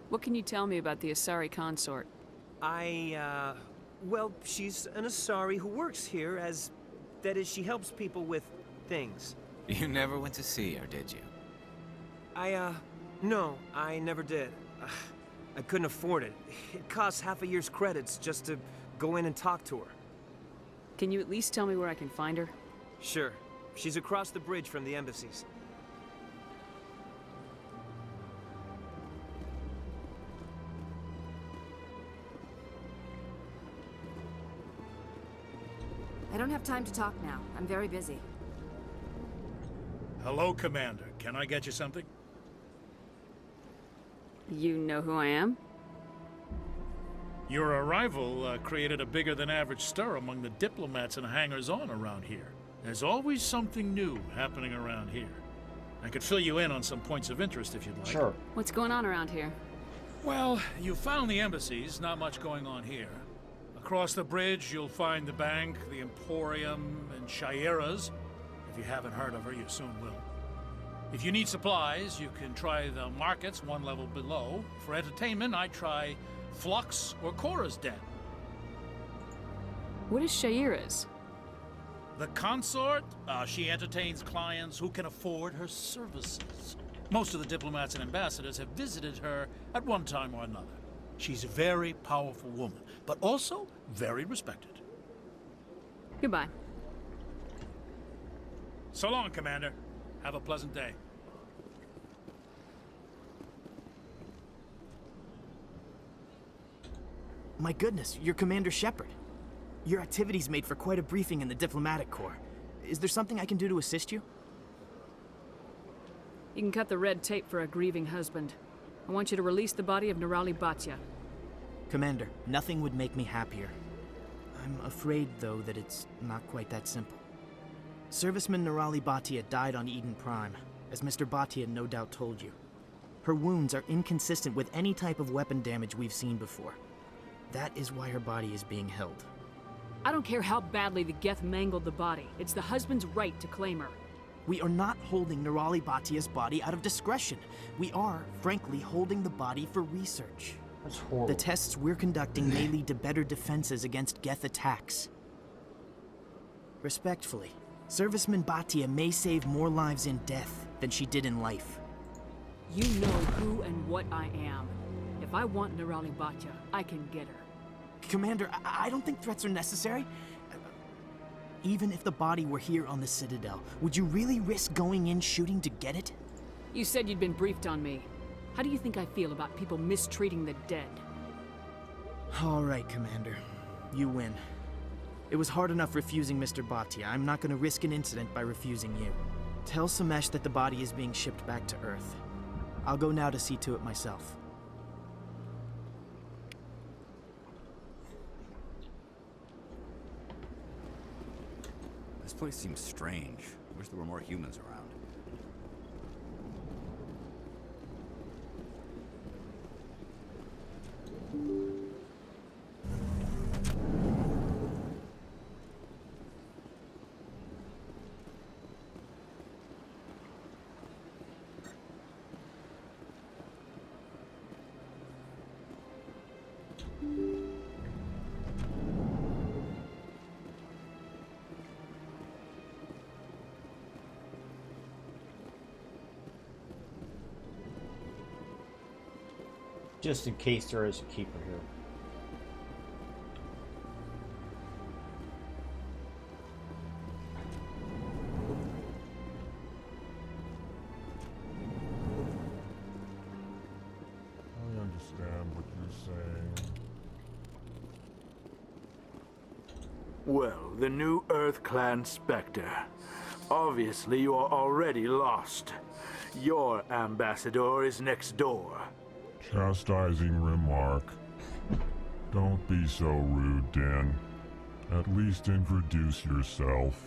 What can you tell me about the Asari consort? Well, she's an Asari who works here as... That is, she helps people with things. You never went to see her, did you? No, I never did. I couldn't afford it. It costs half a year's credits just to go in and talk to her. Can you at least tell me where I can find her? Sure. She's across the bridge from the embassies. I don't have time to talk now. I'm very busy. Hello, Commander. Can I get you something? You know who I am? Your arrival created a bigger-than-average stir among the diplomats and hangers-on around here. There's always something new happening around here. I could fill you in on some points of interest if you'd like. Sure. What's going on around here? Well, you found the embassies, not much going on here. Across the bridge, you'll find the bank, the Emporium, and Shaira's. If you haven't heard of her, you soon will. If you need supplies, you can try the markets one level below. For entertainment, I try Flux or Cora's Den. What is Shaira's? The consort, she entertains clients who can afford her services. Most of the diplomats and ambassadors have visited her at one time or another. She's a very powerful woman, but also very respected. Goodbye. So long, Commander. Have a pleasant day. My goodness, you're Commander Shepard. Your activities made for quite a briefing in the Diplomatic Corps. Is there something I can do to assist you? You can cut the red tape for a grieving husband. I want you to release the body of Nerali Batya. Commander, nothing would make me happier. I'm afraid, though, that it's not quite that simple. Serviceman Nerali Batya died on Eden Prime, as Mr. Batya no doubt told you. Her wounds are inconsistent with any type of weapon damage we've seen before. That is why her body is being held. I don't care how badly the Geth mangled the body. It's the husband's right to claim her. We are not holding Nerali Batya's body out of discretion. We are, frankly, holding the body for research. That's horrible. The tests we're conducting may lead to better defenses against Geth attacks. Respectfully, Serviceman Batya may save more lives in death than she did in life. You know who and what I am. If I want Nerali Batya, I can get her. Commander, I don't think threats are necessary. Even if the body were here on the Citadel, would you really risk going in shooting to get it? You said you'd been briefed on me. How do you think I feel about people mistreating the dead? All right, Commander. You win. It was hard enough refusing Mr. Batya. I'm not going to risk an incident by refusing you. Tell Samesh that the body is being shipped back to Earth. I'll go now to see to it myself. This place seems strange. I wish there were more humans around. Just in case there is a keeper here. I understand what you're saying. Well, the new Earth Clan Spectre. Obviously, you are already lost. Your ambassador is next door. Chastising remark. Don't be so rude, Din. At least introduce yourself.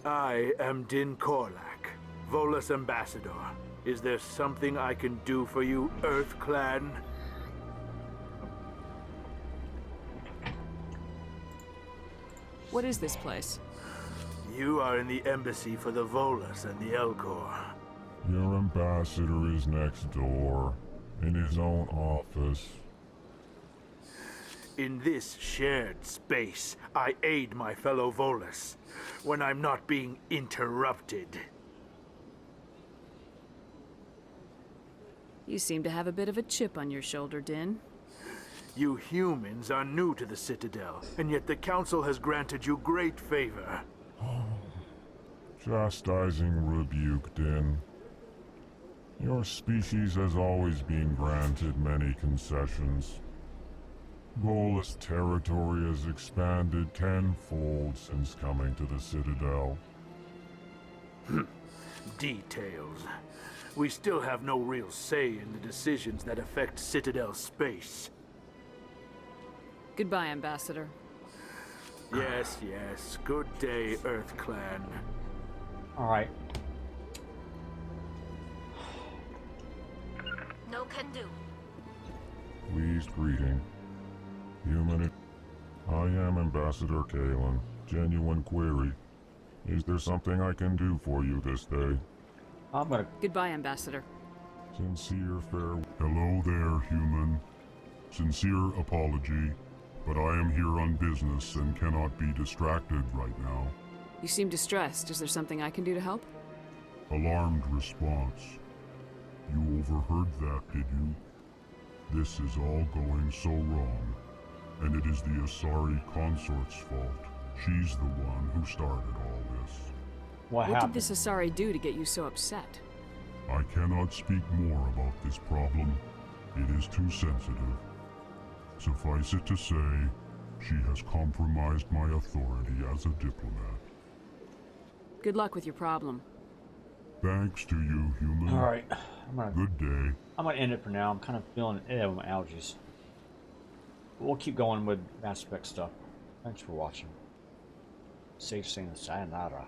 I am Din Korlak, Volus ambassador. Is there something I can do for you, Earth Clan? What is this place? You are in the embassy for the Volus and the Elcor. Your ambassador is next door, in his own office. In this shared space, I aid my fellow Volus when I'm not being interrupted. You seem to have a bit of a chip on your shoulder, Din. You humans are new to the Citadel, and yet the Council has granted you great favor. Chastising rebuke, Din. Your species has always been granted many concessions. Volus territory has expanded tenfold since coming to the Citadel. Details. We still have no real say in the decisions that affect Citadel space. Goodbye, Ambassador. Yes, yes. Good day, Earth Clan. Alright. No can do. Pleased greeting. Human. I am Ambassador Kalen. Genuine query. Is there something I can do for you this day? I'm gonna... Goodbye, Ambassador. Sincere fare. Hello there, human. Sincere apology, but I am here on business and cannot be distracted right now. You seem distressed. Is there something I can do to help? Alarmed response. You overheard that, did you? This is all going so wrong, and it is the Asari consort's fault. She's the one who started all this. What did this Asari do to get you so upset? I cannot speak more about this problem. It is too sensitive. Suffice it to say, she has compromised my authority as a diplomat. Good luck with your problem. Thanks to you, human. Alright. Good day. I'm gonna end it for now. I'm kind of feeling ill with my allergies. We'll keep going with Mass Effect stuff. Thanks for watching. Safe, sane, sayonara.